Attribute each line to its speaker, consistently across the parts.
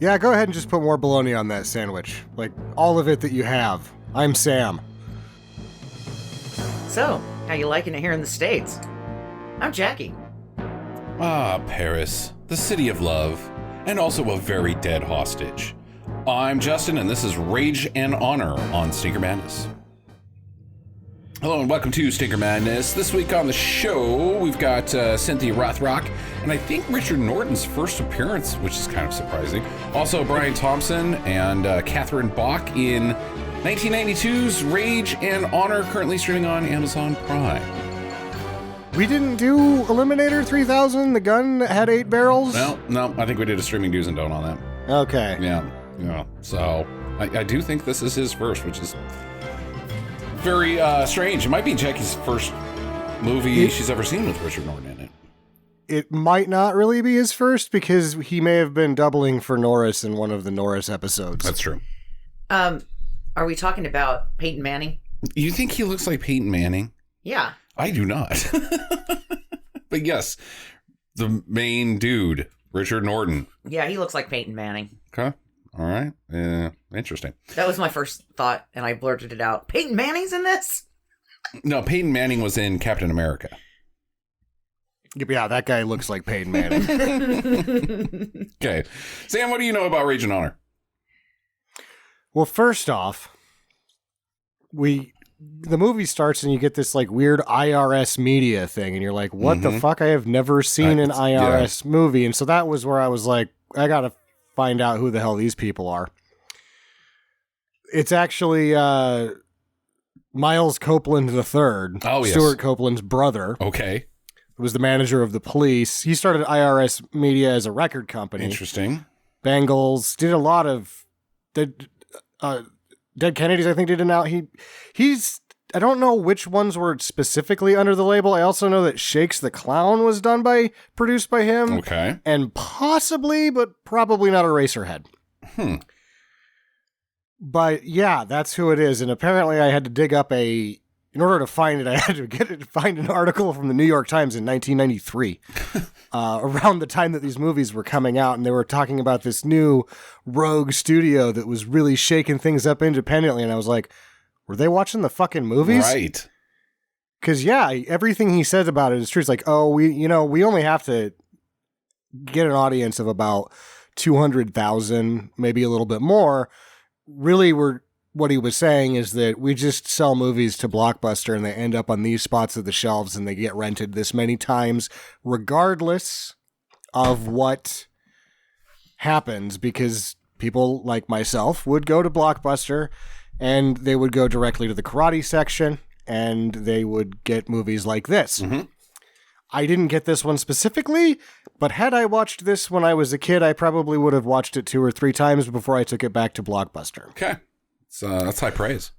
Speaker 1: Yeah, go ahead and just put more bologna on that sandwich. Like, all of it that you have. I'm Sam.
Speaker 2: So, how you liking it here in the States? I'm Jackie.
Speaker 3: Ah, Paris, the city of love, and also a very dead hostage. I'm Justin, and this is Rage and Honor on Stinker Madness. Hello and welcome to Stinker Madness. This week on the show, we've got Cynthia Rothrock, and I think Richard Norton's first appearance, which is kind of surprising. Also, Brian Thompson and Catherine Bach in 1992's Rage and Honor, currently streaming on Amazon Prime.
Speaker 1: We didn't do Eliminator 3000, the gun that had 8 barrels?
Speaker 3: No, I think we did a streaming do's and don't on that.
Speaker 1: Okay.
Speaker 3: Yeah. So, I do think this is his first, which is very strange. It might be Jackie's first movie she's ever seen with Richard Norton in it.
Speaker 1: It might not really be his first because he may have been doubling for Norris in one of the Norris episodes.
Speaker 3: That's true.
Speaker 2: Are we talking about Peyton Manning?
Speaker 3: You think he looks like Peyton Manning?
Speaker 2: Yeah.
Speaker 3: I do not. But yes, the main dude, Richard Norton.
Speaker 2: Yeah, he looks like Peyton Manning.
Speaker 3: Okay. All right. Interesting.
Speaker 2: That was my first thought, and I blurted it out. Peyton Manning's in this?
Speaker 3: No, Peyton Manning was in Captain America.
Speaker 1: Yeah, that guy looks like Peyton Manning.
Speaker 3: Okay. Sam, what do you know about Rage and Honor?
Speaker 1: Well, first off, the movie starts and you get this like weird IRS media thing, and you're like, what the fuck? I have never seen an IRS movie. And so that was where I was like, I gotta find out who the hell these people are. It's actually Miles Copeland III,
Speaker 3: yes.
Speaker 1: Stuart Copeland's brother.
Speaker 3: Okay.
Speaker 1: Who was the manager of the police. He started IRS Media as a record company.
Speaker 3: Interesting.
Speaker 1: Bangles, did a lot of Dead Kennedys, I think, did an out. He's I don't know which ones were specifically under the label. I also know that Shakes the Clown was produced by him.
Speaker 3: Okay.
Speaker 1: And possibly, but probably not Eraserhead. But yeah, that's who it is. And apparently I had to dig up in order to find it, I had to find an article from the New York Times in 1993, around the time that these movies were coming out. And they were talking about this new rogue studio that was really shaking things up independently. And I was like, were they watching the fucking movies?
Speaker 3: Right.
Speaker 1: Because, yeah, everything he says about it is true. It's like, oh, we only have to get an audience of about 200,000, maybe a little bit more. Really, what he was saying is that we just sell movies to Blockbuster and they end up on these spots of the shelves and they get rented this many times, regardless of what happens, because people like myself would go to Blockbuster and they would go directly to the karate section and they would get movies like this. Mm-hmm. I didn't get this one specifically, but had I watched this when I was a kid, I probably would have watched it 2 or 3 times before I took it back to Blockbuster.
Speaker 3: Okay. So that's high praise.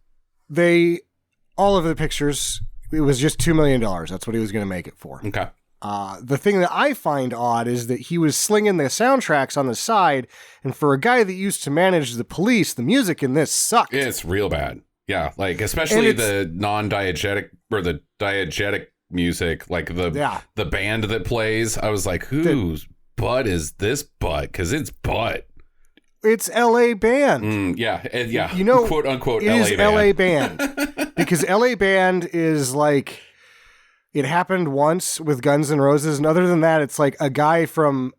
Speaker 1: All of the pictures, it was just $2 million. That's what he was going to make it for.
Speaker 3: Okay.
Speaker 1: The thing that I find odd is that he was slinging the soundtracks on the side, and for a guy that used to manage the police, the music in this sucked.
Speaker 3: It's real bad. Yeah, like especially the non-diegetic or the diegetic music, like the band that plays. I was like, whose butt is this butt? Because it's butt.
Speaker 1: It's LA Band.
Speaker 3: Yeah.
Speaker 1: You know,
Speaker 3: quote unquote,
Speaker 1: LA Band. Because LA Band is like, it happened once with Guns N' Roses, and other than that, it's like a guy from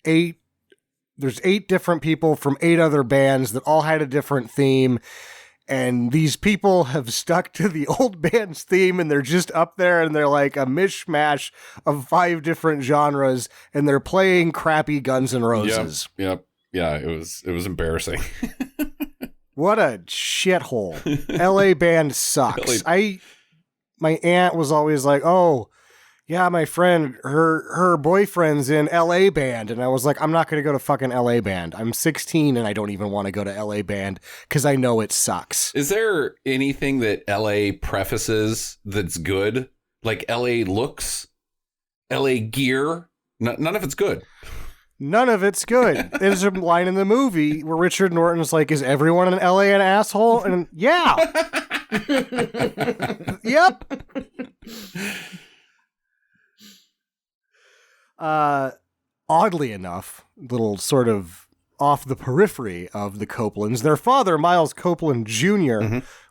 Speaker 1: there's 8 different people from 8 other bands that all had a different theme, and these people have stuck to the old band's theme, and they're just up there, and they're like a mishmash of 5 different genres, and they're playing crappy Guns N' Roses.
Speaker 3: Yep. Yeah, it was embarrassing.
Speaker 1: What a shithole. LA Band sucks. My aunt was always like, oh, yeah, my friend, her boyfriend's in LA Band. And I was like, I'm not going to go to fucking LA Band. I'm 16 and I don't even want to go to LA Band because I know it sucks.
Speaker 3: Is there anything that LA prefaces that's good? Like LA looks, LA gear? None of it's good.
Speaker 1: None of it's good. There's a line in the movie where Richard Norton's like, is everyone in LA an asshole? And yeah. Yep. Oddly enough, little sort of off the periphery of the Copelands. Their father, Miles Copeland Jr.,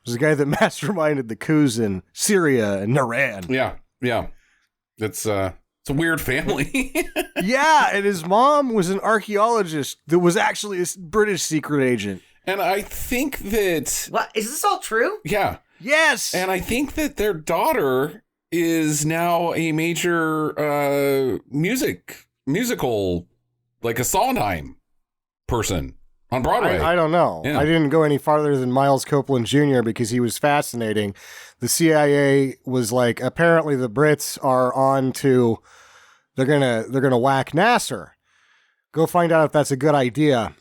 Speaker 1: was the guy that masterminded the coups in Syria and Iran.
Speaker 3: Yeah. It's a weird family.
Speaker 1: Yeah, and his mom was an archaeologist that was actually a British secret agent.
Speaker 3: And I think that...
Speaker 2: What? Is this all true?
Speaker 3: Yeah.
Speaker 1: Yes!
Speaker 3: And I think that their daughter is now a major musical, like a Sondheim person on Broadway.
Speaker 1: I don't know.
Speaker 3: Yeah.
Speaker 1: I didn't go any farther than Miles Copeland Jr. because he was fascinating. The CIA was like, apparently the Brits are on to, they're gonna whack Nasser. Go find out if that's a good idea.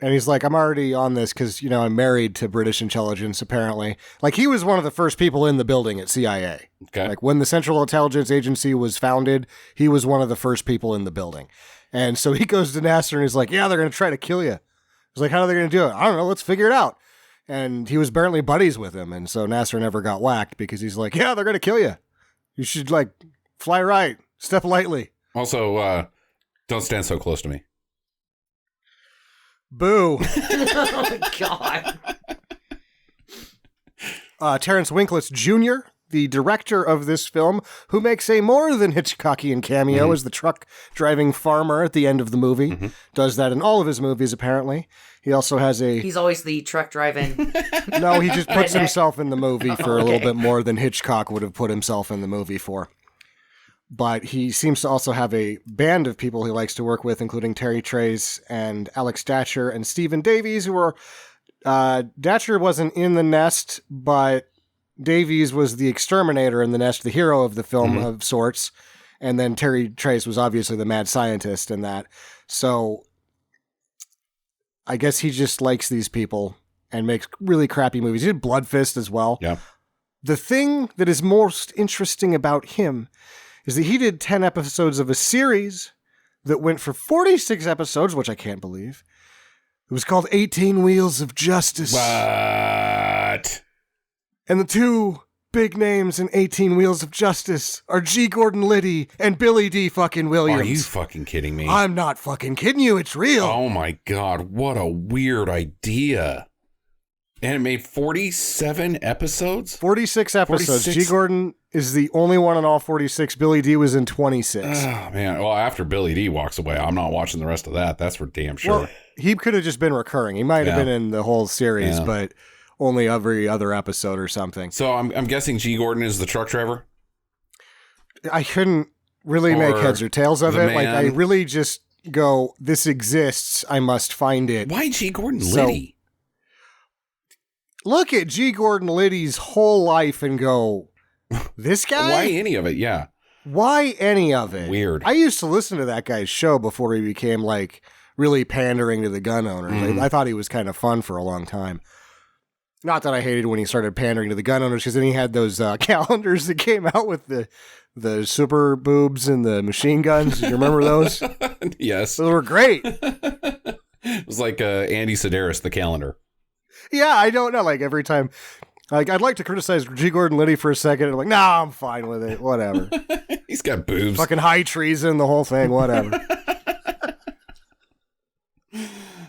Speaker 1: And he's like, I'm already on this because, I'm married to British intelligence, apparently. Like, he was one of the first people in the building at CIA.
Speaker 3: Okay.
Speaker 1: Like, when the Central Intelligence Agency was founded, he was one of the first people in the building. And so he goes to Nasser and he's like, yeah, they're going to try to kill you. He's like, how are they going to do it? I don't know. Let's figure it out. And he was apparently buddies with him. And so Nasser never got whacked because he's like, yeah, they're going to kill you. You should, fly right. Step lightly.
Speaker 3: Also, don't stand so close to me.
Speaker 1: Boo.
Speaker 2: Oh, God.
Speaker 1: Terrence Winkless Jr., the director of this film, who makes a more than Hitchcockian cameo as the truck-driving farmer at the end of the movie. Does that in all of his movies, apparently. He also has a...
Speaker 2: He's always the truck driving.
Speaker 1: No, he just puts himself in the movie for a little
Speaker 2: Okay.
Speaker 1: bit more than Hitchcock would have put himself in the movie for. But he seems to also have a band of people he likes to work with, including Terry Trace and Alex Datcher and Stephen Davies, who were... Datcher wasn't in The Nest, but Davies was the exterminator in The Nest, the hero of the film of sorts. And then Terry Trace was obviously the mad scientist in that. So I guess he just likes these people and makes really crappy movies. He did Blood Fist as well.
Speaker 3: Yeah.
Speaker 1: The thing that is most interesting about him is that he did 10 episodes of a series that went for 46 episodes, which I can't believe. It was called 18 Wheels of Justice.
Speaker 3: What?
Speaker 1: And the two big names in 18 Wheels of Justice are G. Gordon Liddy and Billy D. fucking Williams.
Speaker 3: Are you fucking kidding me?
Speaker 1: I'm not fucking kidding you. It's real.
Speaker 3: Oh my God, what a weird idea. And it made 47 episodes?
Speaker 1: 46 episodes.
Speaker 3: 46?
Speaker 1: G. Gordon is the only one in all 46. Billy D. was in 26.
Speaker 3: Oh, man. Well, after Billy D walks away, I'm not watching the rest of that. That's for damn sure.
Speaker 1: Well, he could have just been recurring. He might have
Speaker 3: Yeah.
Speaker 1: been in the whole series,
Speaker 3: Yeah.
Speaker 1: but only every other episode or something.
Speaker 3: So I'm guessing G. Gordon is the truck driver?
Speaker 1: I couldn't really make
Speaker 3: Or
Speaker 1: heads or tails of
Speaker 3: the
Speaker 1: it. Like, I
Speaker 3: man.
Speaker 1: really just go, this exists. I must find it.
Speaker 3: Why G. Gordon
Speaker 1: So-
Speaker 3: Liddy?
Speaker 1: Look at G. Gordon Liddy's whole life and go, this guy?
Speaker 3: Why any of it? Yeah.
Speaker 1: Why any of it?
Speaker 3: Weird.
Speaker 1: I used to listen to that guy's show before he became really pandering to the gun owners. I thought he was kind of fun for a long time. Not that I hated when he started pandering to the gun owners, because then he had those calendars that came out with the super boobs and the machine guns. Do you remember those?
Speaker 3: Yes.
Speaker 1: Those were great.
Speaker 3: It was like Andy Sedaris, the calendar.
Speaker 1: Yeah, I don't know. Like every time, I'd like to criticize G. Gordon Liddy for a second. And I'm like, nah, I'm fine with it. Whatever.
Speaker 3: He's got boobs.
Speaker 1: Fucking high treason, the whole thing. Whatever.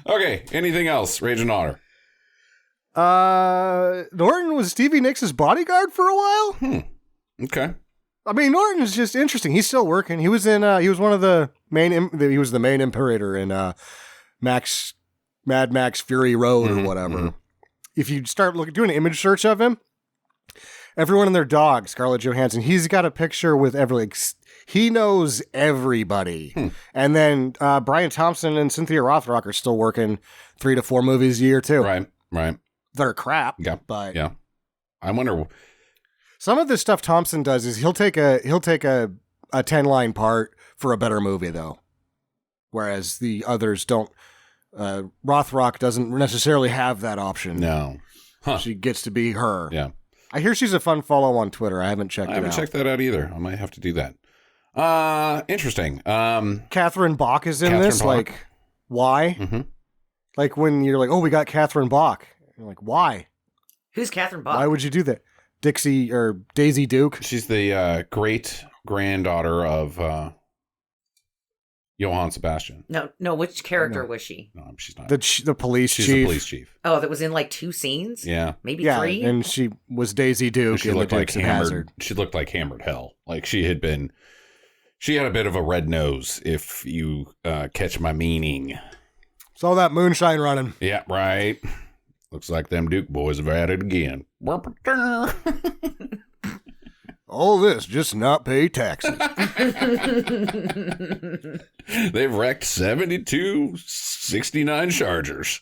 Speaker 3: Okay. Anything else? Rage and Honor.
Speaker 1: Norton was Stevie Nicks' bodyguard for a while.
Speaker 3: Okay.
Speaker 1: I mean, Norton's just interesting. He's still working. He was in. He was one of the main. He was the main Imperator in Mad Max Fury Road or whatever. If you start doing an image search of him, everyone and their dog, Scarlett Johansson, he's got a picture with he knows everybody. And then Brian Thompson and Cynthia Rothrock are still working 3 to 4 movies a year too.
Speaker 3: Right.
Speaker 1: They're crap.
Speaker 3: Yeah.
Speaker 1: But
Speaker 3: Yeah. I wonder.
Speaker 1: some of the stuff Thompson does is he'll take a 10-line part for a better movie though, whereas the others don't. Rothrock doesn't necessarily have that option.
Speaker 3: No. Huh.
Speaker 1: She gets to be her.
Speaker 3: Yeah.
Speaker 1: I hear she's a fun follow on Twitter. I haven't checked
Speaker 3: I
Speaker 1: it
Speaker 3: haven't
Speaker 1: out.
Speaker 3: checked that out either. I might have to do that. Interesting.
Speaker 1: Catherine Bach is in
Speaker 3: Catherine
Speaker 1: this.
Speaker 3: Bach.
Speaker 1: Like, why?
Speaker 3: Mhm.
Speaker 1: Like when you're like, oh, we got Catherine Bach. You're like, why?
Speaker 2: Who's Catherine Bach?
Speaker 1: Why would you do that? Dixie or Daisy Duke?
Speaker 3: She's the great granddaughter of Johann Sebastian.
Speaker 2: No. Which character was she?
Speaker 3: No, she's not.
Speaker 1: The police
Speaker 3: She's
Speaker 1: chief.
Speaker 3: the police chief.
Speaker 2: Oh, that was in like 2 scenes?
Speaker 3: Yeah.
Speaker 2: Maybe
Speaker 1: Yeah,
Speaker 2: 3?
Speaker 1: and she was Daisy Duke
Speaker 3: She
Speaker 1: in the
Speaker 3: looked like
Speaker 1: Dukes of
Speaker 3: hammered.
Speaker 1: Hazzard.
Speaker 3: She looked like hammered hell. Like she had a bit of a red nose, if you catch my meaning.
Speaker 1: Saw that moonshine running.
Speaker 3: Yeah, right. Looks like them Duke boys have at it again.
Speaker 1: All this just not pay taxes.
Speaker 3: They've wrecked 72 69 Chargers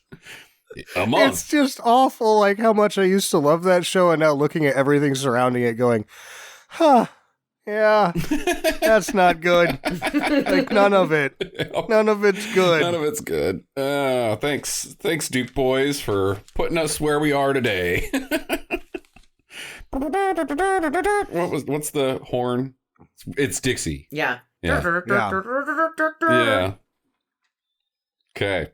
Speaker 3: a month.
Speaker 1: It's just awful, like how much I used to love that show, and now looking at everything surrounding it going, yeah, that's not good. Like, none of it's good.
Speaker 3: None of it's good. Thanks, Duke boys, for putting us where we are today. What's the horn? It's Dixie.
Speaker 2: Yeah.
Speaker 3: Yeah. Yeah. Okay.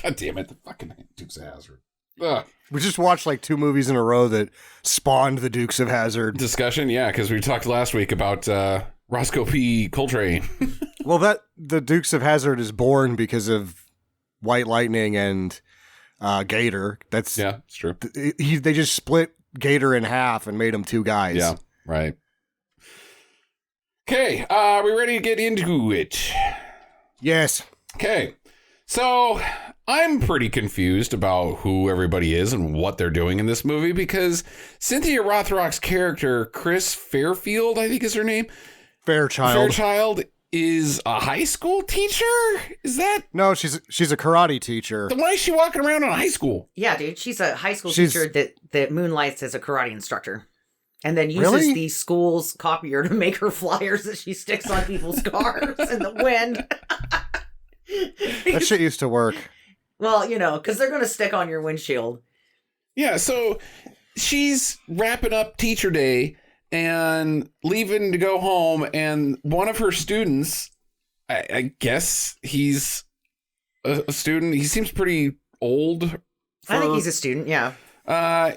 Speaker 3: God damn it. The fucking Dukes of Hazzard. Ugh.
Speaker 1: We just watched like 2 movies in a row that spawned the Dukes of Hazzard.
Speaker 3: Discussion, yeah, because we talked last week about Roscoe P. Coltrane.
Speaker 1: Well, the Dukes of Hazzard is born because of White Lightning and Gator.
Speaker 3: Yeah, it's true.
Speaker 1: They just split Gator in half and made him 2 guys.
Speaker 3: Yeah, right. Okay, are we ready to get into it?
Speaker 1: Yes.
Speaker 3: Okay, so I'm pretty confused about who everybody is and what they're doing in this movie because Cynthia Rothrock's character, Chris Fairfield, I think is her name. Fairchild is a high school teacher? Is that?
Speaker 1: No, she's a karate teacher.
Speaker 3: Then why is she walking around in a high school?
Speaker 2: Yeah, dude. She's a high school teacher that moonlights as a karate instructor. And then uses the school's copier to make her flyers that she sticks on people's cars in the wind.
Speaker 1: That shit used to work.
Speaker 2: Well, because they're going to stick on your windshield.
Speaker 3: Yeah, so she's wrapping up teacher day and leaving to go home, and one of her students, I guess he's a student. He seems pretty old.
Speaker 2: I think he's a student, yeah.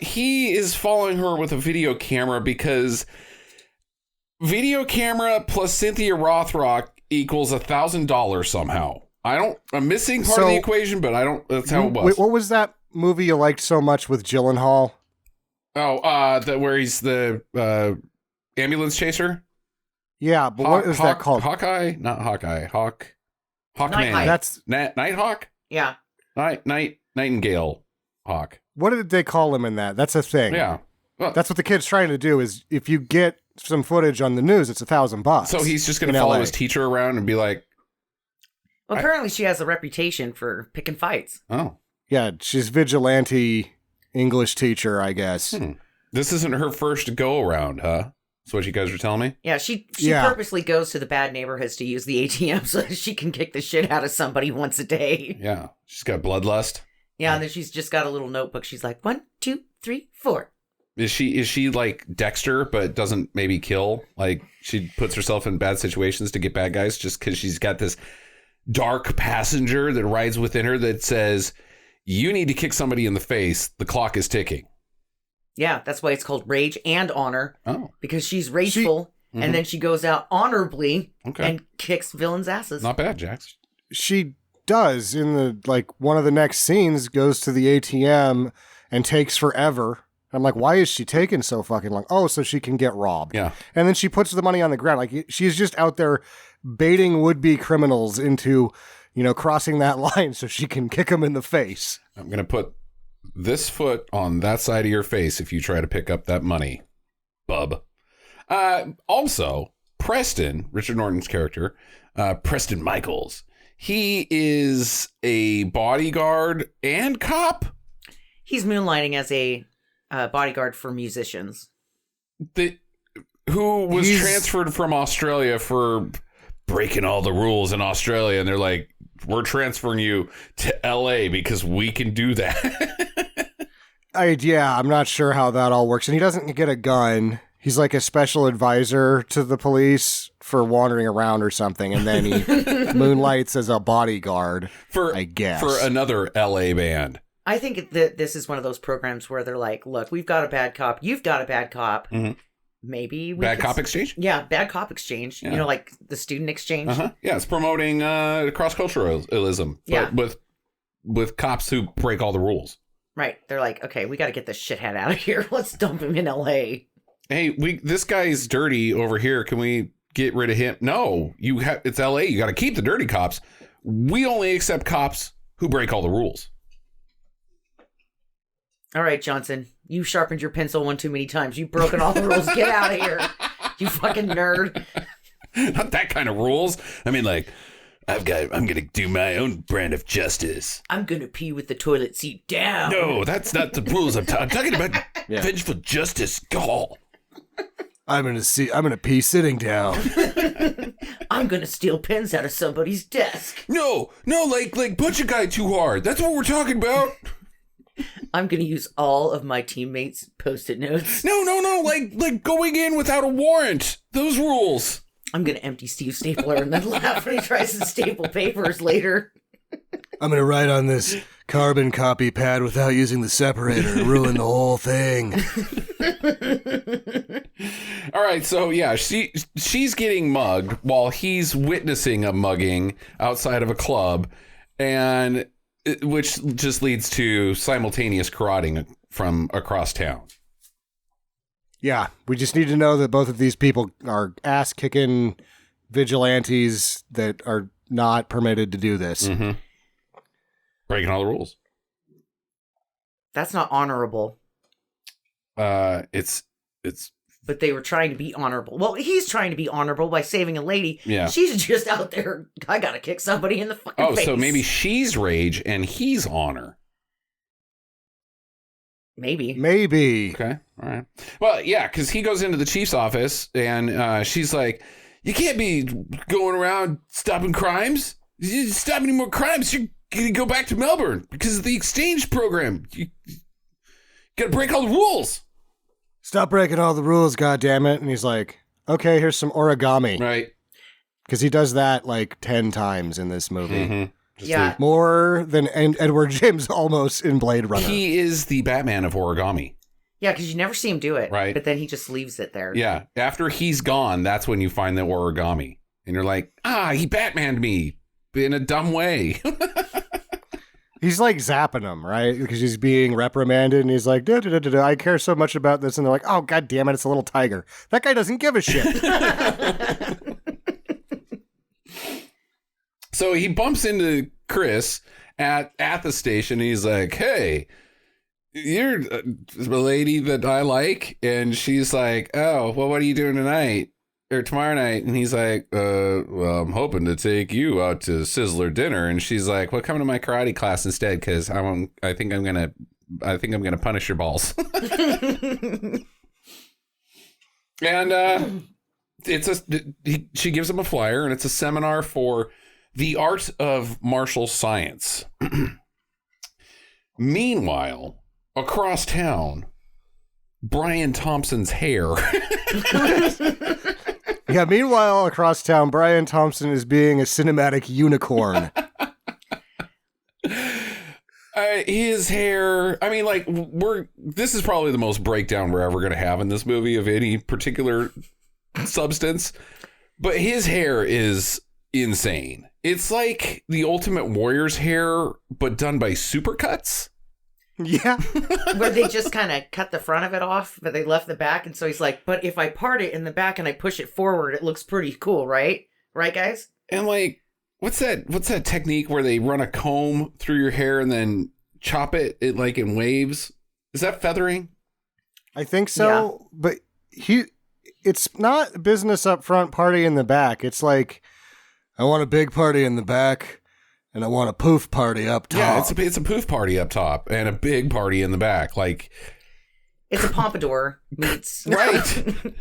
Speaker 3: He is following her with a video camera because video camera plus Cynthia Rothrock equals $1,000 somehow. I'm missing part of the equation, but that's how it was.
Speaker 1: Wait, what was that movie you liked so much with Gyllenhaal?
Speaker 3: Oh, where he's the ambulance chaser?
Speaker 1: Yeah, but what is that called?
Speaker 3: Hawkeye? Not Hawkeye. Hawkman.
Speaker 1: That's
Speaker 3: Nighthawk?
Speaker 2: Yeah.
Speaker 3: Nightingale Hawk.
Speaker 1: What did they call him in that? That's a thing.
Speaker 3: Yeah. Well,
Speaker 1: that's what the kid's trying to do is if you get some footage on the news, it's $1,000.
Speaker 3: So he's just going to follow his teacher around and be like...
Speaker 2: Well, apparently she has a reputation for picking fights.
Speaker 3: Oh.
Speaker 1: Yeah, she's vigilante English teacher, I guess.
Speaker 3: This isn't her first go-around, huh? That's what you guys were telling me?
Speaker 2: Yeah, she purposely goes to the bad neighborhoods to use the ATM so that she can kick the shit out of somebody once a day.
Speaker 3: Yeah. She's got bloodlust.
Speaker 2: Yeah, and then she's just got a little notebook. She's like, 1, 2, 3, 4.
Speaker 3: Is she like Dexter, but doesn't maybe kill? Like, she puts herself in bad situations to get bad guys just because she's got this dark passenger that rides within her that says, you need to kick somebody in the face. The clock is ticking.
Speaker 2: Yeah, that's why it's called Rage and Honor. Oh. Because she's rageful,
Speaker 3: Mm-hmm.
Speaker 2: and then she goes out honorably and kicks villains' asses.
Speaker 3: Not bad, Jax.
Speaker 1: She does in the one of the next scenes goes to the ATM and takes forever. I'm like, why is she taking so fucking long? Oh, so she can get robbed.
Speaker 3: Yeah.
Speaker 1: And then she puts the money on the ground. Like, she's just out there baiting would-be criminals into, crossing that line so she can kick them in the face.
Speaker 3: I'm going to put this foot on that side of your face if you try to pick up that money, bub. Also, Preston, Richard Norton's character, Preston Michaels, he is a bodyguard and cop.
Speaker 2: He's moonlighting as a bodyguard for musicians.
Speaker 3: Who was transferred from Australia for breaking all the rules in Australia. And they're like, we're transferring you to LA because we can do that.
Speaker 1: I'm not sure how that all works. And he doesn't get a gun. He's like a special advisor to the police for wandering around or something. And then he moonlights as a bodyguard, I guess.
Speaker 3: For another LA band.
Speaker 2: I think that this is one of those programs where they're like, look, we've got a bad cop. You've got a bad cop.
Speaker 3: Mm-hmm.
Speaker 2: maybe
Speaker 3: bad cop exchange.
Speaker 2: Yeah, bad cop exchange.
Speaker 3: Yeah.
Speaker 2: Like the student exchange.
Speaker 3: Yeah, it's promoting cross-culturalism, but with cops who break all the rules.
Speaker 2: Right. They're like, okay, we got to get this shithead out of here. Let's dump him in L.A.
Speaker 3: Hey, this guy's dirty over here. Can we get rid of him? No, it's L.A. You got to keep the dirty cops. We only accept cops who break all the rules.
Speaker 2: All right, Johnson, you sharpened your pencil one too many times. You've broken all the rules. Get out of here, you fucking nerd.
Speaker 3: Not that kind of rules. I mean, like, I'm going to do my own brand of justice.
Speaker 2: I'm going to pee with the toilet seat down.
Speaker 3: No, that's not the rules. I'm talking about vengeful justice. Gall.
Speaker 1: I'm going to pee sitting down.
Speaker 2: I'm going to steal pens out of somebody's desk.
Speaker 3: No, like punch a guy too hard. That's what we're talking about.
Speaker 2: I'm going to use all of my teammates' Post-it notes.
Speaker 3: No, like going in without a warrant. Those rules.
Speaker 2: I'm going to empty Steve's stapler and then laugh when he tries to staple papers later.
Speaker 1: I'm going to write on this carbon copy pad without using the separator and ruin the whole thing.
Speaker 3: All right, so yeah, she's getting mugged while he's witnessing a mugging outside of a club, and which just leads to simultaneous carotting from across town.
Speaker 1: Yeah, we just need to know that both of these people are ass-kicking vigilantes that are not permitted to do this.
Speaker 3: Mm-hmm. Breaking all the rules.
Speaker 2: That's not honorable.
Speaker 3: It's.
Speaker 2: But they were trying to be honorable. Well, he's trying to be honorable by saving a lady.
Speaker 3: Yeah.
Speaker 2: She's just out there, I gotta kick somebody in the fucking face.
Speaker 3: Oh, so maybe she's rage and he's honor.
Speaker 2: Maybe.
Speaker 3: Okay. All right. Well, yeah, because he goes into the chief's office and she's like, you can't be going around stopping crimes. You stop any more crimes, you're going to go back to Melbourne because of the exchange program. You got to break all the rules.
Speaker 1: Stop breaking all the rules, goddammit. And he's like, okay, here's some origami.
Speaker 3: Right.
Speaker 1: Because he does that like 10 times in this movie.
Speaker 3: Mm-hmm.
Speaker 2: Yeah.
Speaker 1: More than Edward James almost in Blade Runner.
Speaker 3: He is the Batman of origami.
Speaker 2: Yeah, because you never see him do it.
Speaker 3: Right.
Speaker 2: But then he just leaves it there.
Speaker 3: Yeah. After he's gone, that's when you find the origami. And you're like, he Batmaned me in a dumb way.
Speaker 1: He's like zapping him, right? Because he's being reprimanded and he's like, I care so much about this. And they're like, oh, God damn it, it's a little tiger. That guy doesn't give a shit.
Speaker 3: So he bumps into Chris at the station. And he's like, hey, you're the lady that I like. And she's like, oh, well, what are you doing tonight or tomorrow night? And he's like, well, I'm hoping to take you out to Sizzler dinner. And she's like, well, come to my karate class instead, because I think I'm gonna punish your balls. And she gives him a flyer, and it's a seminar for the art of martial science. Meanwhile, across town, Brian Thompson's hair.
Speaker 1: Yeah, meanwhile, across town, Brian Thompson is being a cinematic unicorn.
Speaker 3: His hair, I mean, like, this is probably the most breakdown we're ever going to have in this movie of any particular substance. But his hair is insane. It's like the Ultimate Warrior's hair, but done by supercuts.
Speaker 1: Yeah.
Speaker 2: Where they just kind of cut the front of it off, but they left the back. And so he's like, but if I part it in the back and I push it forward, it looks pretty cool, right? Right, guys?
Speaker 3: And like, what's that technique where they run a comb through your hair and then chop it like in waves? Is that feathering?
Speaker 1: I think so. Yeah. But it's not business up front, party in the back. It's like, I want a big party in the back. And I want a poof party up top.
Speaker 3: Yeah, it's a poof party up top and a big party in the back. Like,
Speaker 2: it's a pompadour meets
Speaker 3: right.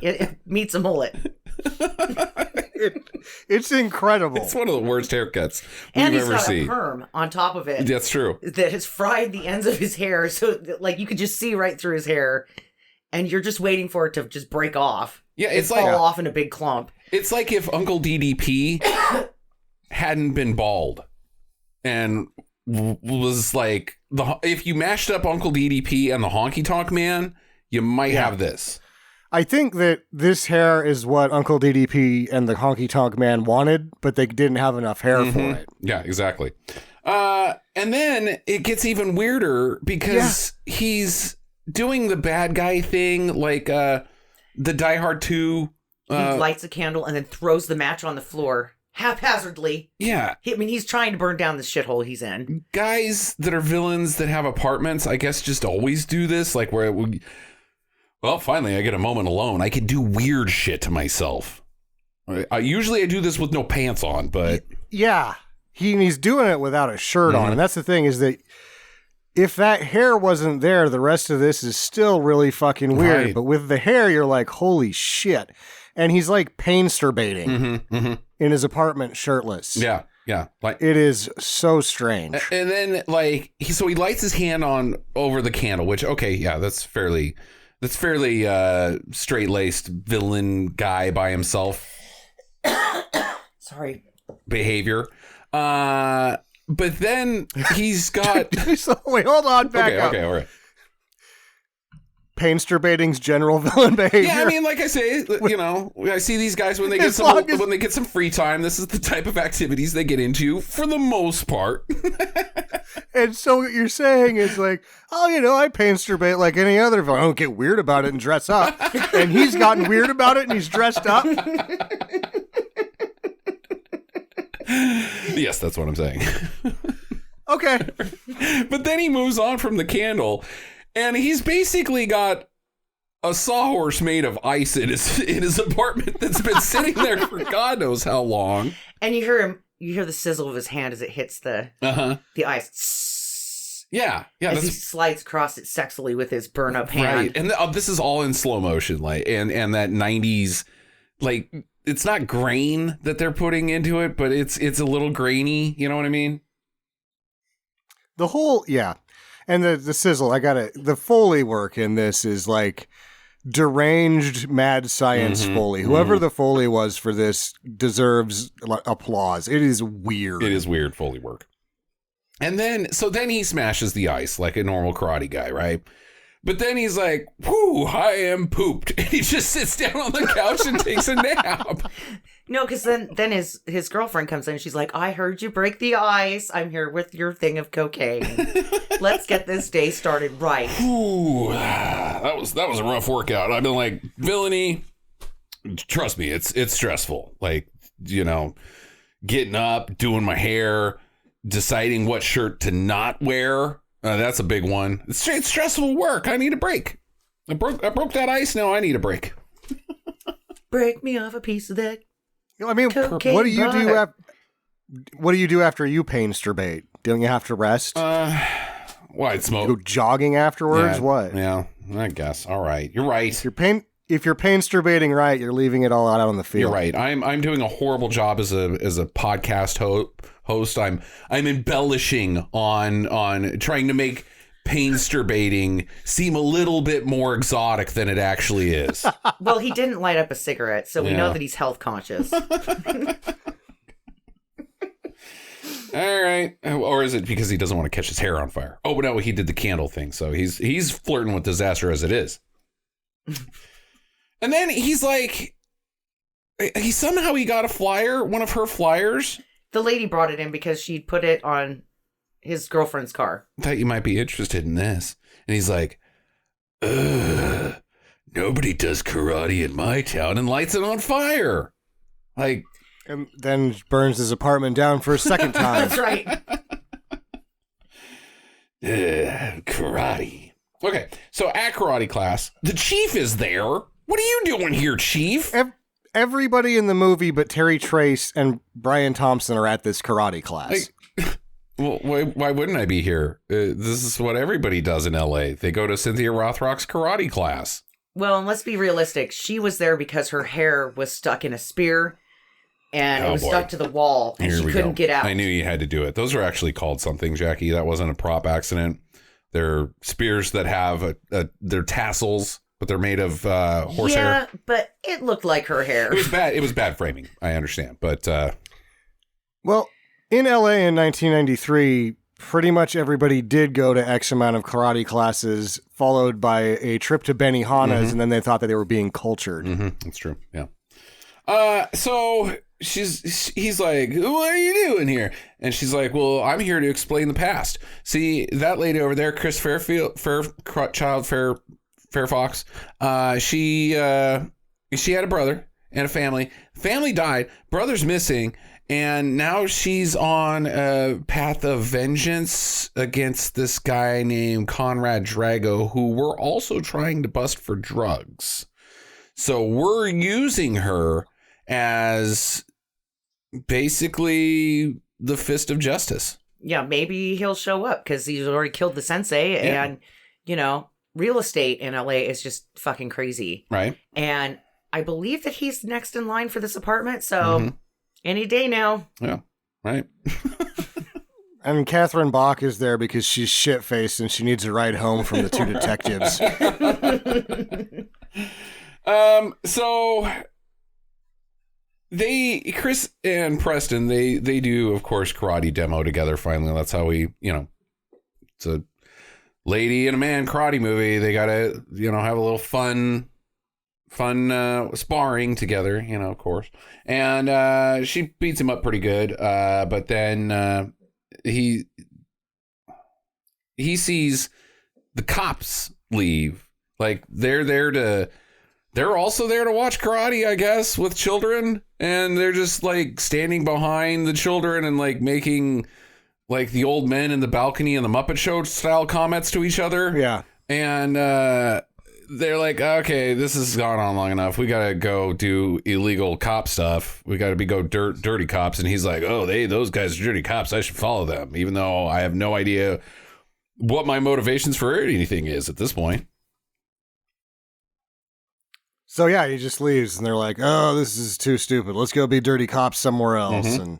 Speaker 2: It meets a mullet.
Speaker 1: It's incredible.
Speaker 3: It's one of the worst haircuts
Speaker 2: and
Speaker 3: we've ever seen.
Speaker 2: And he's got a perm on top of it.
Speaker 3: That's true.
Speaker 2: That has fried the ends of his hair, so like you could just see right through his hair, and you're just waiting for it to just break off.
Speaker 3: Yeah, it's
Speaker 2: fall
Speaker 3: like
Speaker 2: off in a big clump.
Speaker 3: It's like if Uncle DDP hadn't been bald. And was like, if you mashed up Uncle DDP and the Honky Tonk Man, you might have this.
Speaker 1: I think that this hair is what Uncle DDP and the Honky Tonk Man wanted, but they didn't have enough hair for it.
Speaker 3: Yeah, exactly. And then it gets even weirder because he's doing the bad guy thing, like the Die Hard 2.
Speaker 2: He lights a candle and then throws the match on the floor haphazardly.
Speaker 3: Yeah.
Speaker 2: He's trying to burn down the shithole he's in. Guys
Speaker 3: that are villains that have apartments, I guess, just always do this. Like where, well, finally I get a moment alone. I can do weird shit to myself. Usually I do this with no pants on, but...
Speaker 1: Yeah. He's doing it without a shirt on. And that's the thing is that if that hair wasn't there, the rest of this is still really fucking weird. Right. But with the hair, you're like, holy shit. And he's like painsterbating in his apartment shirtless.
Speaker 3: Yeah, yeah.
Speaker 1: Like it is so strange.
Speaker 3: And then like he lights his hand on over the candle, which that's fairly straight-laced villain guy by himself.
Speaker 2: Sorry.
Speaker 3: Behavior. But then he's got
Speaker 1: wait, hold on, back up.
Speaker 3: Okay, all right.
Speaker 1: Painsterbating's general villain behavior.
Speaker 3: Yeah, I mean, like I say, I see these guys when they get some free time. This is the type of activities they get into for the most part.
Speaker 1: And so what you're saying is like, I painsterbate like any other villain. I don't get weird about it and dress up. And he's gotten weird about it and he's dressed up.
Speaker 3: Yes, that's what I'm saying.
Speaker 1: Okay.
Speaker 3: But then he moves on from the candle. And he's basically got a sawhorse made of ice in his apartment that's been sitting there for God knows how long.
Speaker 2: And you hear the sizzle of his hand as it hits the ice.
Speaker 3: Yeah.
Speaker 2: As he slides across it sexily with his burn up hand.
Speaker 3: Right. And this is all in slow motion, like and that 90s, like it's not grain that they're putting into it, but it's a little grainy. You know what I mean?
Speaker 1: The whole And the sizzle, the Foley work in this is like deranged mad science Foley. Whoever the Foley was for this deserves applause. It is weird.
Speaker 3: It is weird Foley work. And then he smashes the ice like a normal karate guy, right? But then he's like, whew, I am pooped. And he just sits down on the couch and takes a nap.
Speaker 2: No, because then his girlfriend comes in and she's like, I heard you break the ice. I'm here with your thing of cocaine. Let's get this day started right.
Speaker 3: Ooh, that was a rough workout. I've been like, villainy, trust me, it's stressful. Like, getting up, doing my hair, deciding what shirt to not wear. That's a big one. It's stressful work. I need a break. I broke that ice. Now I need a break.
Speaker 2: Break me off a piece of that.
Speaker 1: I mean, what do you do? What do you do after you painsterbate? Don't you have to rest?
Speaker 3: I'd smoke.
Speaker 1: Go jogging afterwards.
Speaker 3: Yeah,
Speaker 1: what?
Speaker 3: Yeah, I guess. All right, you're right.
Speaker 1: If you're painsterbating right, you're leaving it all out on the field.
Speaker 3: You're right. I'm doing a horrible job as a podcast host. I'm embellishing on trying to make painsterbating seem a little bit more exotic than it actually is.
Speaker 2: Well, he didn't light up a cigarette, so we know that he's health conscious.
Speaker 3: All right. Or is it because he doesn't want to catch his hair on fire? Oh, but no, he did the candle thing, so he's flirting with disaster as it is. And then he's like, he got a flyer, one of her flyers.
Speaker 2: The lady brought it in because she'd put it on his girlfriend's car.
Speaker 3: I thought you might be interested in this. And he's like, nobody does karate in my town, and lights it on fire. Like,
Speaker 1: and then burns his apartment down for a second time.
Speaker 2: That's right.
Speaker 3: Karate. Okay, so at karate class, the chief is there. What are you doing here, chief?
Speaker 1: Everybody in the movie but Terry Trace and Brian Thompson are at this karate class.
Speaker 3: Well, why wouldn't I be here? This is what everybody does in L.A. They go to Cynthia Rothrock's karate class.
Speaker 2: Well, and let's be realistic. She was there because her hair was stuck in a spear, and it was stuck to the wall, and she couldn't get out.
Speaker 3: I knew you had to do it. Those are actually called something, Jackie. That wasn't a prop accident. They're spears that have they're tassels, but they're made of horsehair.
Speaker 2: Yeah, but it looked like her hair.
Speaker 3: It was bad. It was bad framing. I understand, but
Speaker 1: well. In LA in 1993, pretty much everybody did go to X amount of karate classes, followed by a trip to Benihana's, and then they thought that they were being cultured.
Speaker 3: That's true. Yeah. So he's like, what are you doing here? And she's like, well, I'm here to explain the past. See, that lady over there, Chris Fairfox, she had a brother and a family. Family died. Brother's missing. And now she's on a path of vengeance against this guy named Conrad Drago, who we're also trying to bust for drugs. So we're using her as basically the fist of justice.
Speaker 2: Yeah, maybe he'll show up because he's already killed the sensei.
Speaker 3: Yeah.
Speaker 2: And, you know, real estate in LA is just fucking crazy.
Speaker 3: Right.
Speaker 2: And I believe that he's next in line for this apartment. So... any day now.
Speaker 3: Yeah, right.
Speaker 1: And Catherine Bach is there because she's shit-faced and she needs a ride home from the two detectives.
Speaker 3: So Chris and Preston, they do, of course, karate demo together finally. That's how we, it's a lady and a man karate movie. They gotta, have a little fun sparring together, of course. And she beats him up pretty good. But then he sees the cops leave. Like they're also there to watch karate, I guess, with children. And they're just like standing behind the children and like making like the old men in the balcony and the Muppet Show style comments to each other.
Speaker 1: Yeah.
Speaker 3: And, they're like, okay, this has gone on long enough. We got to go do illegal cop stuff. We got to go dirty cops. And he's like, oh, those guys are dirty cops. I should follow them, even though I have no idea what my motivations for anything is at this point.
Speaker 1: So, yeah, he just leaves. And they're like, oh, this is too stupid. Let's go be dirty cops somewhere else. And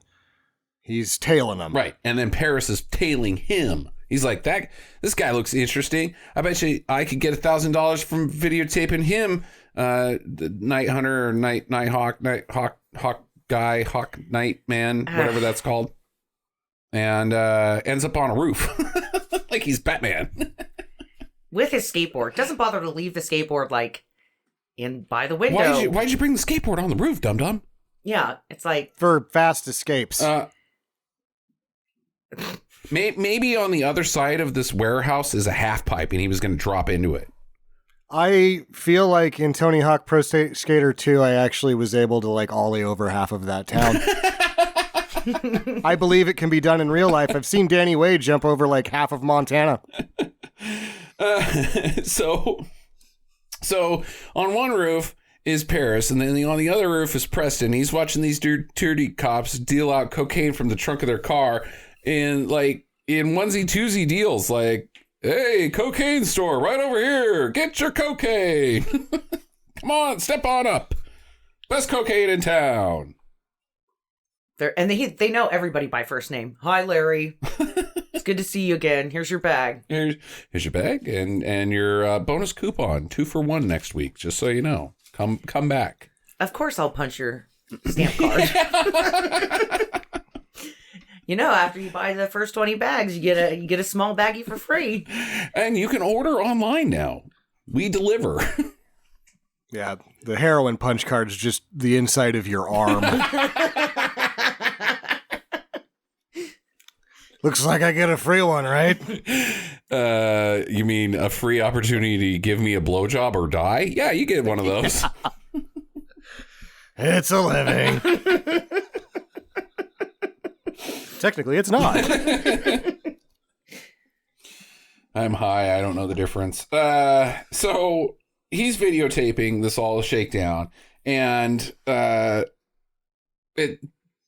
Speaker 1: he's tailing them.
Speaker 3: Right. And then Paris is tailing him. He's like, this guy looks interesting. I bet you I could get $1,000 from videotaping him, the Night Hunter or Night Hawk guy, Hawk Night Man, whatever that's called. And ends up on a roof like he's Batman.
Speaker 2: With his skateboard. Doesn't bother to leave the skateboard like in by the window.
Speaker 3: Why'd you bring the skateboard on the roof, dum-dum?
Speaker 2: Yeah, it's like...
Speaker 1: for fast escapes.
Speaker 3: Maybe on the other side of this warehouse is a half pipe and he was going to drop into it.
Speaker 1: I feel like in Tony Hawk Pro Skater 2, I actually was able to like ollie over half of that town. I believe it can be done in real life. I've seen Danny Wade jump over like half of Montana.
Speaker 3: So on one roof is Paris, and then on the other roof is Preston. He's watching these dirty cops deal out cocaine from the trunk of their car. In onesie twosie deals, like, hey, cocaine store right over here, get your cocaine. Come on, step on up. Best cocaine in town.
Speaker 2: They know everybody by first name. Hi, Larry. It's good to see you again. Here's your bag.
Speaker 3: Here's your bag and your bonus coupon, 2 for 1 next week. Just so you know, come back.
Speaker 2: Of course, I'll punch your stamp card. After you buy the first 20 bags, you get a small baggie for free.
Speaker 3: And you can order online now. We deliver.
Speaker 1: Yeah, the heroin punch card is just the inside of your arm. Looks like I get a free one, right?
Speaker 3: You mean a free opportunity to give me a blowjob or die? Yeah, you get one of those.
Speaker 1: It's a living. Technically, it's not.
Speaker 3: I'm high. I don't know the difference. So he's videotaping this all shakedown, and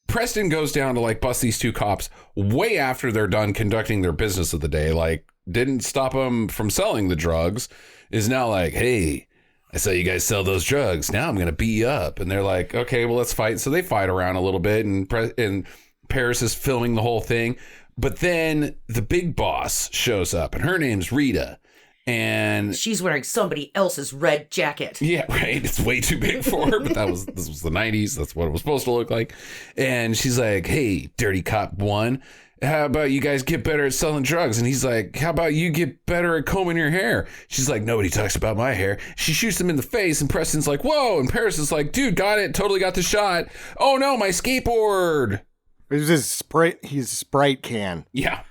Speaker 3: Preston goes down to like bust these two cops way after they're done conducting their business of the day. Like, didn't stop them from selling the drugs. Is now like, hey, I saw you guys sell those drugs. Now I'm gonna beat you up. And they're like, okay, well, let's fight. So they fight around a little bit, and Paris is filming the whole thing. But then the big boss shows up, and her name's Rita. And
Speaker 2: she's wearing somebody else's red jacket.
Speaker 3: Yeah, right. It's way too big for her, but this was the 90s. That's what it was supposed to look like. And she's like, hey, Dirty Cop 1, how about you guys get better at selling drugs? And he's like, how about you get better at combing your hair? She's like, nobody talks about my hair. She shoots him in the face, and Preston's like, whoa. And Paris is like, dude, got it. Totally got the shot. Oh, no, my skateboard.
Speaker 1: It was his Sprite can.
Speaker 3: Yeah.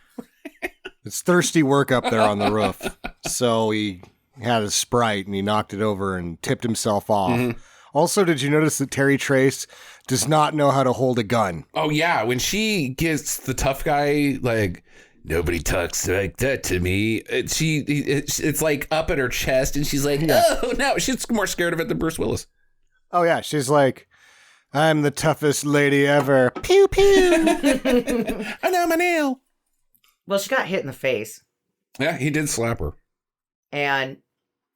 Speaker 1: It's thirsty work up there on the roof. So he had a Sprite, and he knocked it over and tipped himself off. Mm-hmm. Also, did you notice that Terry Trace does not know how to hold a gun?
Speaker 3: Oh, yeah. When she gets the tough guy, like, nobody talks like that to me. It's like up at her chest, and she's like, oh, no. She's more scared of it than Bruce Willis.
Speaker 1: Oh, yeah. She's like, I'm the toughest lady ever. Pew, pew.
Speaker 3: I know my nail.
Speaker 2: Well, she got hit in the face.
Speaker 3: Yeah, he did slap her.
Speaker 2: And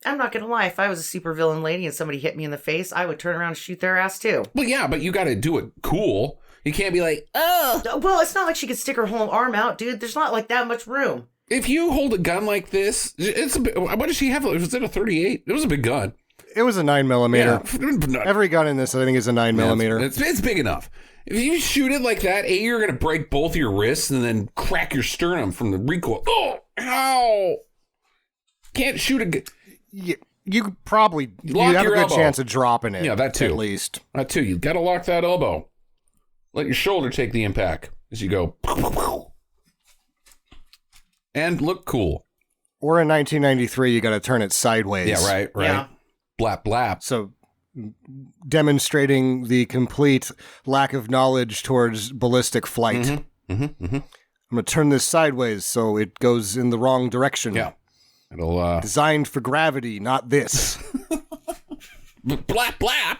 Speaker 2: I'm not going to lie, if I was a supervillain lady and somebody hit me in the face, I would turn around and shoot their ass too.
Speaker 3: Well, yeah, but you got to do it cool. You can't be like, oh.
Speaker 2: Well, it's not like she could stick her whole arm out, dude. There's not like that much room.
Speaker 3: If you hold a gun like this, it's a bit, what did she have? Was it a 38? It was a big gun.
Speaker 1: It was a 9mm. Yeah. Every gun in this, I think, is a 9mm.
Speaker 3: It's big enough. If you shoot it like that, you're going to break both your wrists and then crack your sternum from the recoil. Oh, ow. Can't shoot a gun.
Speaker 1: You probably you have a good elbow. Chance of dropping it.
Speaker 3: Yeah, that too.
Speaker 1: At least.
Speaker 3: That too. You got to lock that elbow. Let your shoulder take the impact as you go. And look cool.
Speaker 1: Or in 1993, you got to turn it sideways.
Speaker 3: Yeah, right. Yeah. Blap, blap.
Speaker 1: So demonstrating the complete lack of knowledge towards ballistic flight.
Speaker 3: Mm-hmm. Mm-hmm. Mm-hmm.
Speaker 1: I'm going to turn this sideways so it goes in the wrong direction.
Speaker 3: Yeah. It'll
Speaker 1: designed for gravity, not this.
Speaker 3: Blap, blap.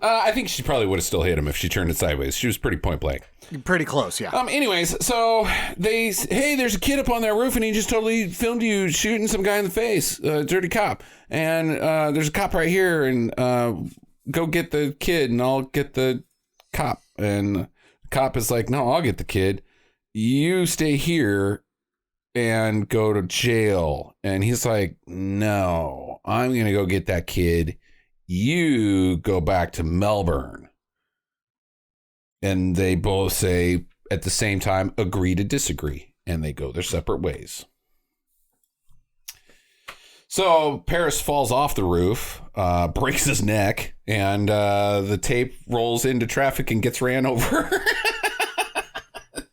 Speaker 3: I think she probably would have still hit him if she turned it sideways. She was pretty point blank.
Speaker 1: Pretty close, yeah.
Speaker 3: Anyways, so hey, there's a kid up on that roof, and he just totally filmed you shooting some guy in the face, dirty cop. And there's a cop right here, and go get the kid, and I'll get the cop. And the cop is like, no, I'll get the kid. You stay here and go to jail. And he's like, no, I'm going to go get that kid. You go back to Melbourne. And they both say at the same time, agree to disagree. And they go their separate ways. So Paris falls off the roof, breaks his neck, and the tape rolls into traffic and gets ran over.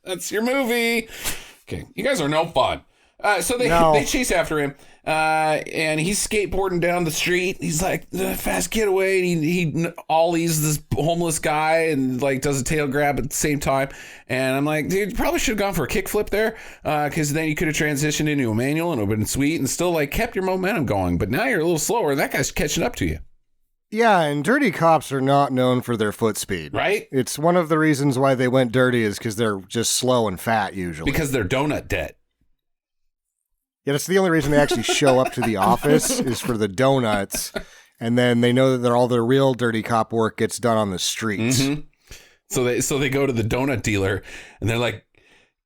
Speaker 3: That's your movie. Okay, you guys are no fun. So they chase after him, and he's skateboarding down the street. He's like, fast getaway, and he ollies this homeless guy and like does a tail grab at the same time. And I'm like, dude, you probably should have gone for a kickflip there, because then you could have transitioned into a manual and it would have been sweet and still like kept your momentum going. But now you're a little slower. That guy's catching up to you.
Speaker 1: Yeah, and dirty cops are not known for their foot speed.
Speaker 3: Right?
Speaker 1: It's one of the reasons why they went dirty is because they're just slow and fat usually.
Speaker 3: Because they're donut debt.
Speaker 1: Yeah, that's the only reason they actually show up to the office is for the donuts, and then they know that all their real dirty cop work gets done on the streets.
Speaker 3: Mm-hmm. So they go to the donut dealer, and they're like,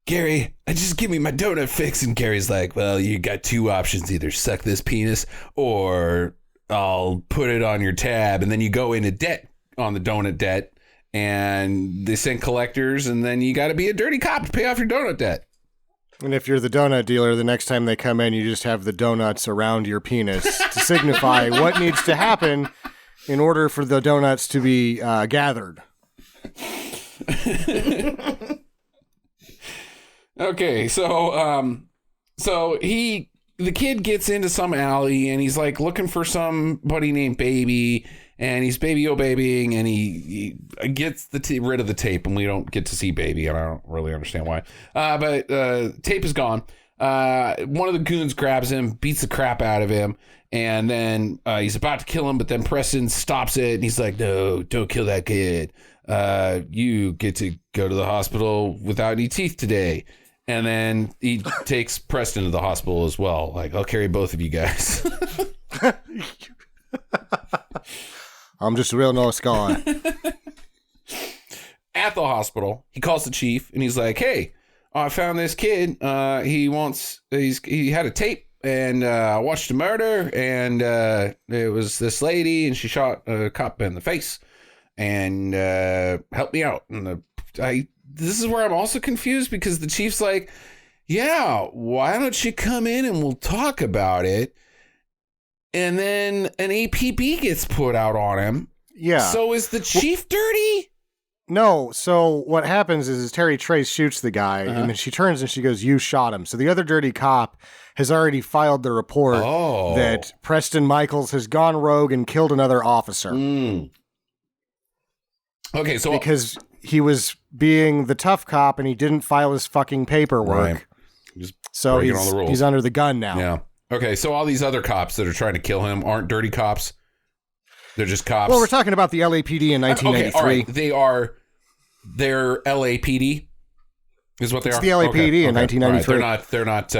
Speaker 3: Gary, just give me my donut fix. And Gary's like, well, you got two options. Either suck this penis or I'll put it on your tab. And then you go into debt on the donut debt, and they send collectors, and then you got to be a dirty cop to pay off your donut debt.
Speaker 1: And if you're the donut dealer, the next time they come in, you just have the donuts around your penis to signify what needs to happen in order for the donuts to be gathered.
Speaker 3: Okay, so the kid gets into some alley, and he's like looking for somebody named Baby, and he's babying, and he gets rid of the tape, and we don't get to see Baby, and I don't really understand why. But tape is gone. One of the goons grabs him, beats the crap out of him, and then he's about to kill him, but then Preston stops it, and he's like, no, don't kill that kid. You get to go to the hospital without any teeth today. And then he takes Preston to the hospital as well. Like, I'll carry both of you guys.
Speaker 1: I'm just a real nice guy.
Speaker 3: At the hospital, he calls the chief and he's like, hey, I found this kid. He had a tape, and I watched a murder, and it was this lady, and she shot a cop in the face, and helped me out. And this is where I'm also confused because the chief's like, yeah, why don't you come in and we'll talk about it? And then an APB gets put out on him.
Speaker 1: Yeah.
Speaker 3: So is the chief dirty?
Speaker 1: No. So what happens is Terry Trace shoots the guy, and then she turns and she goes, "You shot him." So the other dirty cop has already filed the report that Preston Michaels has gone rogue and killed another officer.
Speaker 3: Okay, so
Speaker 1: because he was being the tough cop and he didn't file his fucking paperwork.
Speaker 3: Right.
Speaker 1: So he's under the gun now.
Speaker 3: Yeah. Okay, so all these other cops that are trying to kill him aren't dirty cops. They're just cops.
Speaker 1: Well, we're talking about the LAPD in 1993.
Speaker 3: Okay, all right. They're LAPD is what they are.
Speaker 1: It's the LAPD in 1993.
Speaker 3: Right. They're not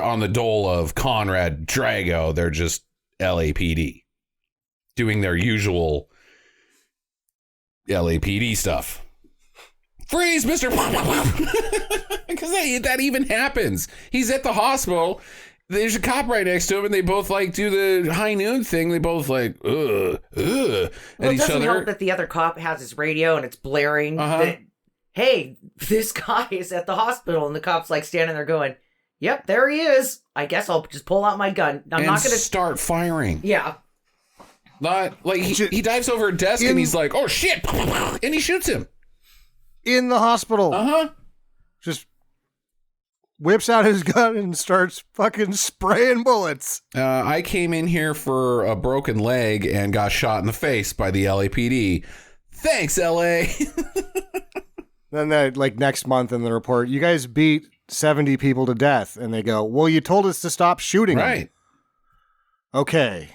Speaker 3: on the dole of Conrad Drago. They're just LAPD doing their usual LAPD stuff. Freeze, Mr. Because that even happens. He's at the hospital. There's a cop right next to him, and they both like do the high noon thing. They both like at
Speaker 2: well, it
Speaker 3: each
Speaker 2: doesn't
Speaker 3: other.
Speaker 2: help that the other cop has his radio and it's blaring. That, hey, this guy is at the hospital, and the cop's like standing there going, "Yep, there he is. I guess I'll just pull out my gun. I'm not going to
Speaker 3: start firing."
Speaker 2: Yeah.
Speaker 3: Not like he dives over a desk and he's like, "Oh shit!" and he shoots him
Speaker 1: in the hospital. Just whips out his gun and starts fucking spraying bullets.
Speaker 3: I came in here for a broken leg and got shot in the face by the LAPD. Thanks, LA.
Speaker 1: Then that, like, next month in the report, you guys beat 70 people to death, and they go, "Well, you told us to stop shooting them."
Speaker 3: Right.
Speaker 1: Okay.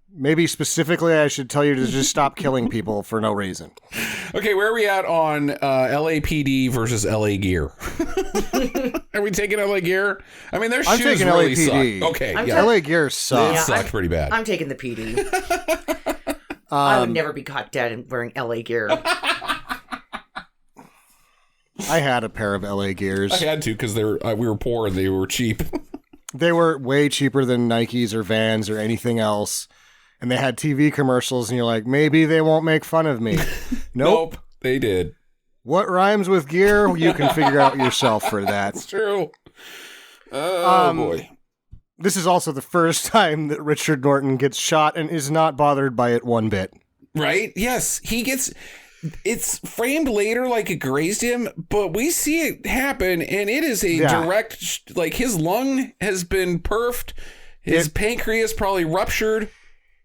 Speaker 1: Maybe specifically I should tell you to just stop killing people for no reason.
Speaker 3: Okay, where are we at on LAPD versus LA Gear? Are we taking LA Gear? I mean, their shoes
Speaker 1: taking
Speaker 3: really
Speaker 1: LAPD.
Speaker 3: suck. Okay,
Speaker 1: LA Gear sucks.
Speaker 3: It sucked pretty bad.
Speaker 2: I'm taking the PD. I would never be caught dead in wearing LA gear.
Speaker 1: I had a pair of LA Gears.
Speaker 3: I had to because we were poor and they were cheap.
Speaker 1: They were way cheaper than Nikes or Vans or anything else. And they had TV commercials, and you're like, maybe they won't make fun of me. Nope.
Speaker 3: They did.
Speaker 1: What rhymes with gear? You can figure out yourself for that.
Speaker 3: It's true. Oh, boy.
Speaker 1: This is also the first time that Richard Norton gets shot and is not bothered by it one bit.
Speaker 3: Right? Yes. It's framed later like it grazed him, but we see it happen, and it is a direct, like, his lung has been perfed. His pancreas probably ruptured.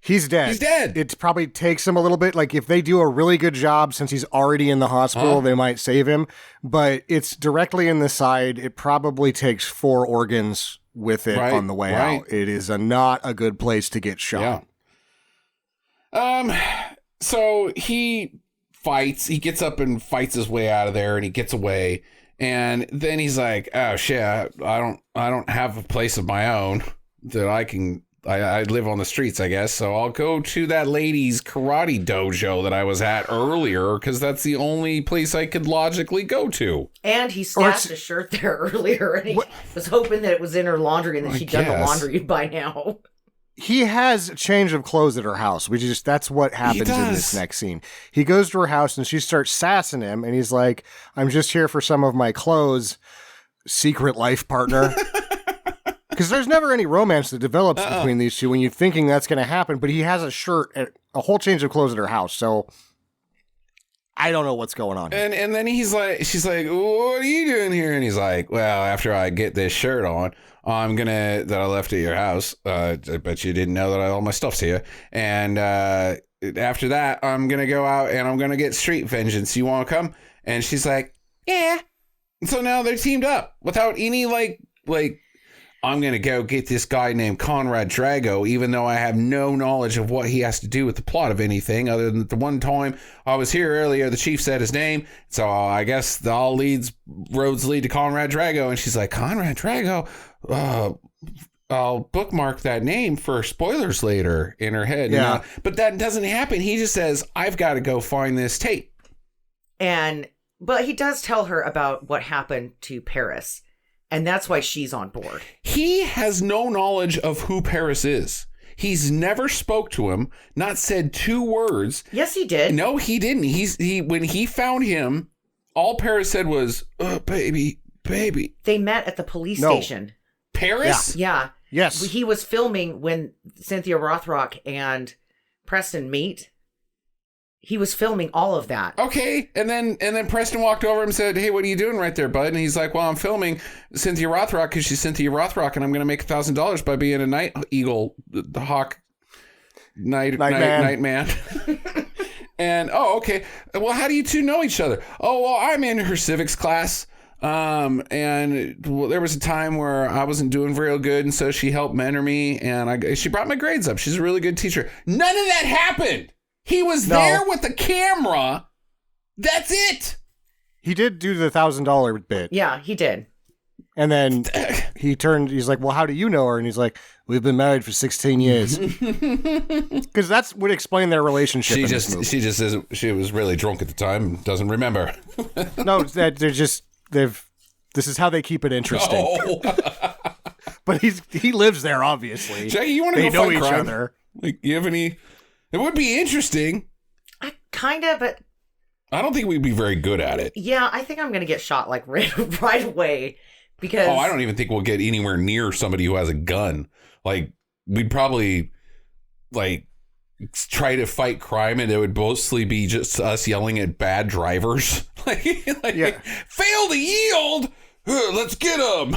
Speaker 1: He's dead.
Speaker 3: He's dead.
Speaker 1: It probably takes him a little bit. Like, if they do a really good job, since he's already in the hospital, they might save him. But it's directly in the side. It probably takes 4 organs with it on the way out. It is not a good place to get shot.
Speaker 3: Yeah. So he fights. He gets up and fights his way out of there, and he gets away. And then he's like, "Oh shit! I don't have a place of my own that I can." I live on the streets, I guess, so I'll go to that lady's karate dojo that I was at earlier, because that's the only place I could logically go to.
Speaker 2: And he stashed a shirt there earlier, and he was hoping that it was in her laundry and that she'd done the laundry by now.
Speaker 1: He has a change of clothes at her house. That's what happens in this next scene. He goes to her house, and she starts sassing him, and he's like, "I'm just here for some of my clothes, secret life partner." Because there's never any romance that develops between these two when you're thinking that's going to happen, but he has a whole change of clothes at her house, so I don't know what's going on here.
Speaker 3: And then she's like, "What are you doing here?" And he's like, "Well, after I get this shirt on, that I left at your house, I bet you didn't know that all my stuff's here, and after that, I'm going to go out and I'm going to get street vengeance. You want to come?" And she's like, "Yeah." So now they're teamed up without any like I'm going to go get this guy named Conrad Drago, even though I have no knowledge of what he has to do with the plot of anything, other than the one time I was here earlier, the chief said his name, so I guess all roads lead to Conrad Drago. And she's like, "Conrad Drago? I'll bookmark that name for spoilers later," in her head.
Speaker 1: Yeah.
Speaker 3: You know? But that doesn't happen. He just says, "I've got to go find this tape."
Speaker 2: But he does tell her about what happened to Paris. And that's why she's on board.
Speaker 3: He has no knowledge of who Paris is. He's never spoke to him, not said 2 words.
Speaker 2: Yes, he did.
Speaker 3: No, he didn't. When he found him all Paris said was, "Oh, baby."
Speaker 2: They met at the police station.
Speaker 3: Paris?
Speaker 2: Yeah.
Speaker 1: Yes.
Speaker 2: He was filming when Cynthia Rothrock and Preston meet. He was filming all of that.
Speaker 3: Okay. And then Preston walked over and said, "Hey, what are you doing right there, bud?" And he's like, "Well, I'm filming Cynthia Rothrock because she's Cynthia Rothrock, and I'm going to make $1,000 by being a night eagle, the hawk, night man." And, okay. Well, how do you two know each other? Oh, well, I'm in her civics class. And there was a time where I wasn't doing real good, and so she helped mentor me, and she brought my grades up. She's a really good teacher. None of that happened. He was there with the camera. That's it.
Speaker 1: He did do the $1,000 bit.
Speaker 2: Yeah, he did.
Speaker 1: And then he's like, "Well, how do you know her?" And he's like, "We've been married for 16 years." Because that would explain their relationship.
Speaker 3: She was really drunk at the time and doesn't remember.
Speaker 1: No, this is how they keep it interesting.
Speaker 3: Oh.
Speaker 1: But he lives there, obviously.
Speaker 3: Jackie, you want to go
Speaker 1: know
Speaker 3: fight
Speaker 1: each
Speaker 3: crime?
Speaker 1: other.
Speaker 3: Like, you have any? It would be interesting.
Speaker 2: Kind of, but
Speaker 3: I don't think we'd be very good at it.
Speaker 2: yeah, I think I'm going to get shot like right away because
Speaker 3: I don't even think we'll get anywhere near somebody who has a gun. Like, we'd probably like try to fight crime, and it would mostly be just us yelling at bad drivers. Fail to yield. Let's get them.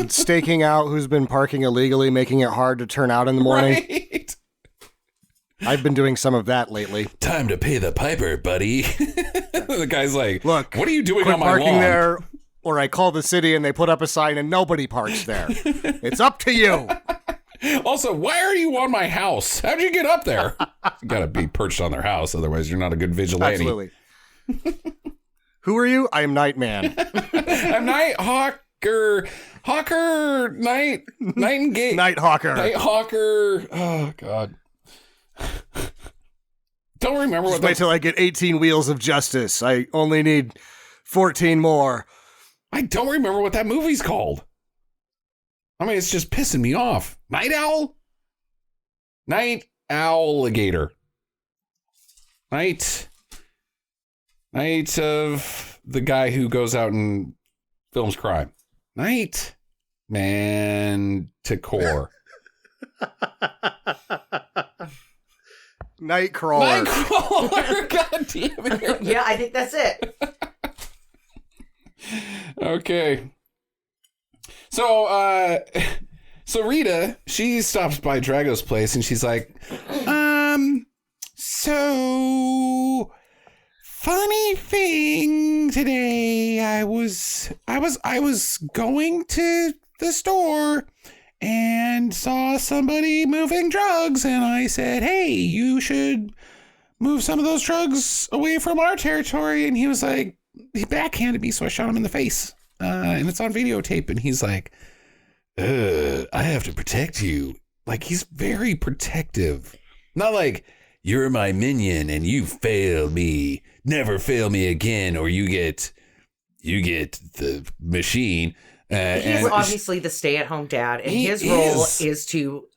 Speaker 1: Staking out who's been parking illegally, making it hard to turn out in the morning.
Speaker 3: Right.
Speaker 1: I've been doing some of that lately.
Speaker 3: Time to pay the piper, buddy. The guy's like,
Speaker 1: "Look,
Speaker 3: what are you doing
Speaker 1: quit
Speaker 3: on my
Speaker 1: parking
Speaker 3: lawn?"
Speaker 1: there, or I call the city and they put up a sign and nobody parks there. It's up to you."
Speaker 3: Also, why are you on my house? How'd you get up there? You gotta be perched on their house, otherwise you're not a good vigilante.
Speaker 1: Absolutely. Who are you? I am Nightman.
Speaker 3: I'm Night Hawker, Nightingale,
Speaker 1: Night Hawker.
Speaker 3: Night Hawker. Oh God. Don't remember
Speaker 1: Just wait till I get 18 wheels of justice. I only need 14 more.
Speaker 3: I don't remember what that movie's called. I mean, it's just pissing me off. Night Owl? Night Alligator. Night of the guy who goes out and films crime. Night Manticore.
Speaker 1: Nightcrawler.
Speaker 3: Nightcrawler. God damn it.
Speaker 2: Yeah, I think that's it.
Speaker 3: Okay. So Rita, she stops by Drago's place and she's like, so funny thing today. I was going to the store and saw somebody moving drugs, and I said, "Hey, you should move some of those drugs away from our territory." And he was like, he backhanded me, so I shot him in the face. And it's on videotape, and he's like, I have to protect you. Like, he's very protective. Not like, "You're my minion and you failed me. Never fail me again, or you get the machine."
Speaker 2: He's obviously the stay-at-home dad, and his role is to,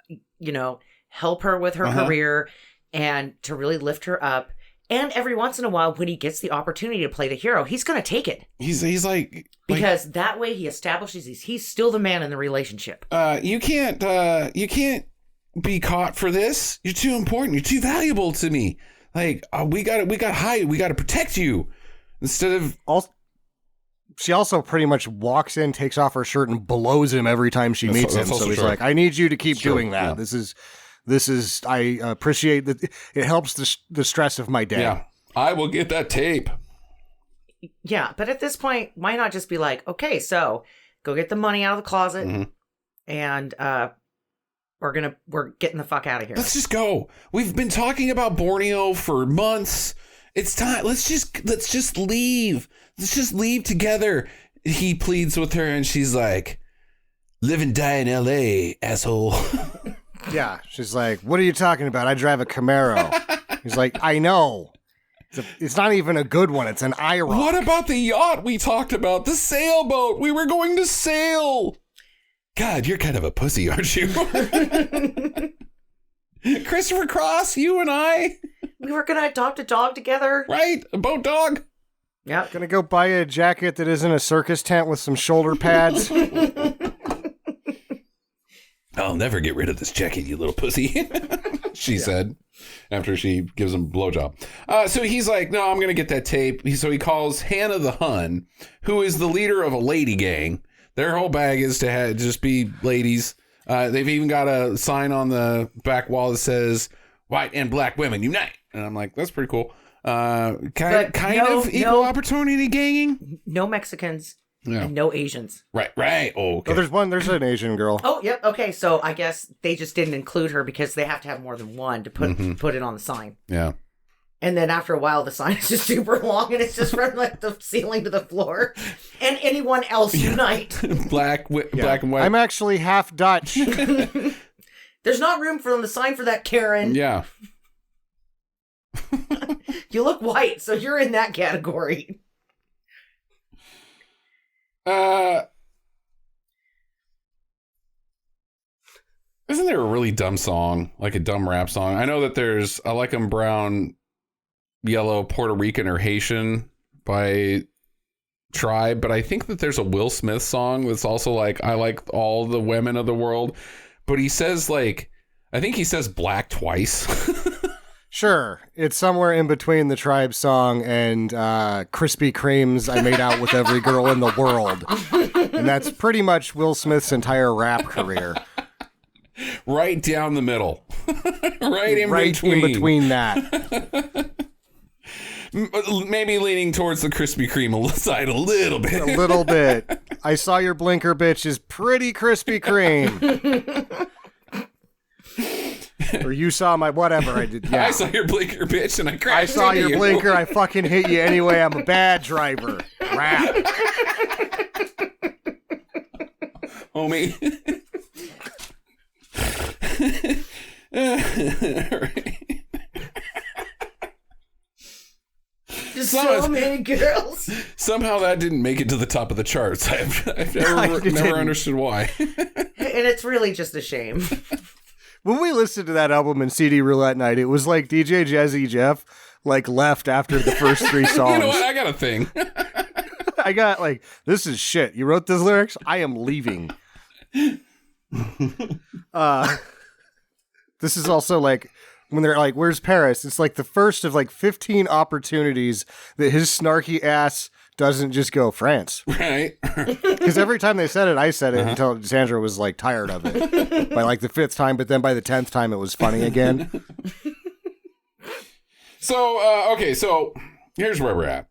Speaker 2: help her with her career and to really lift her up. And every once in a while, when he gets the opportunity to play the hero, he's going to take it.
Speaker 3: He's like...
Speaker 2: Because that way he establishes he's still the man in the relationship.
Speaker 3: You can't be caught for this. You're too important. You're too valuable to me. Like, we gotta hide. We gotta protect you. Instead of...
Speaker 1: She also pretty much walks in, takes off her shirt, and blows him every time she meets him. So he's like, "I need you to keep doing that. Yeah. This is. I appreciate that. It helps the stress of my day."
Speaker 3: Yeah, I will get that tape.
Speaker 2: Yeah, but at this point, why not just be like, "Okay, so go get the money out of the closet, and we're getting the fuck out of here.
Speaker 3: Let's just go. We've been talking about Borneo for months. It's time. Let's just leave. Let's just leave together." He pleads with her, and she's like, "Live and die in LA, asshole."
Speaker 1: Yeah, she's like, "What are you talking about? I drive a Camaro." He's like, "I know. It's not even a good one. It's an IROC."
Speaker 3: What about the yacht we talked about? The sailboat. We were going to sail. God, you're kind of a pussy, aren't you? Christopher Cross, you and I.
Speaker 2: We were going to adopt a dog together.
Speaker 3: Right? A boat dog.
Speaker 2: Yeah.
Speaker 1: Gonna go buy a jacket that isn't a circus tent with some shoulder pads.
Speaker 3: I'll never get rid of this jacket, you little pussy, she said after she gives him a blowjob. So he's like, no, I'm going to get that tape. So he calls Hannah the Hun, who is the leader of a lady gang. Their whole bag is to just be ladies. They've even got a sign on the back wall that says, white and black women unite. And I'm like, that's pretty cool. Kind of equal opportunity ganging.
Speaker 2: No Mexicans.
Speaker 3: Yeah.
Speaker 2: And no Asians.
Speaker 3: Right. Oh, okay.
Speaker 1: Oh, there's an Asian girl.
Speaker 2: Oh, yep. Okay, so I guess they just didn't include her because they have to have more than one to put it on the sign.
Speaker 3: Yeah.
Speaker 2: And then after a while, the sign is just super long, and it's just from like the ceiling to the floor. And anyone else unite.
Speaker 3: Black and white.
Speaker 1: I'm actually half Dutch.
Speaker 2: There's not room for the sign for that, Karen.
Speaker 3: Yeah.
Speaker 2: You look white, so you're in that category.
Speaker 3: Isn't there a really dumb song, like a dumb rap song? I know that there's I Like 'Em Brown, Yellow, Puerto Rican, or Haitian by Tribe, but I think that there's a Will Smith song that's also like, I like all the women of the world, but he says like, I think he says black twice.
Speaker 1: Sure. It's somewhere in between the Tribe song and Krispy Kreme's I Made Out With Every Girl in the World. And that's pretty much Will Smith's entire rap career.
Speaker 3: Right down the middle. Right in
Speaker 1: between that.
Speaker 3: Maybe leaning towards the Krispy Kreme side a little bit.
Speaker 1: A little bit. I saw your blinker, bitch, is pretty Krispy Kreme. Or you saw my whatever I did. Yeah.
Speaker 3: I saw your blinker, bitch, and I crashed
Speaker 1: I saw
Speaker 3: into
Speaker 1: your
Speaker 3: you.
Speaker 1: blinker. I fucking hit you anyway. I'm a bad driver. Rap.
Speaker 3: Homie.
Speaker 2: So many girls.
Speaker 3: Somehow that didn't make it to the top of the charts. I've never understood why.
Speaker 2: And it's really just a shame.
Speaker 1: When we listened to that album in CD Roulette Night, it was like DJ Jazzy Jeff left after the first three songs.
Speaker 3: You know what? I got a thing.
Speaker 1: I got this is shit. You wrote those lyrics? I am leaving. This is also when they're like, where's Paris? It's like the first of 15 opportunities that his snarky ass doesn't just go France.
Speaker 3: Right.
Speaker 1: Because every time they said it, I said it until Sandra was tired of it by the 5th time, but then by the 10th time it was funny again.
Speaker 3: So, okay, so here's where we're at.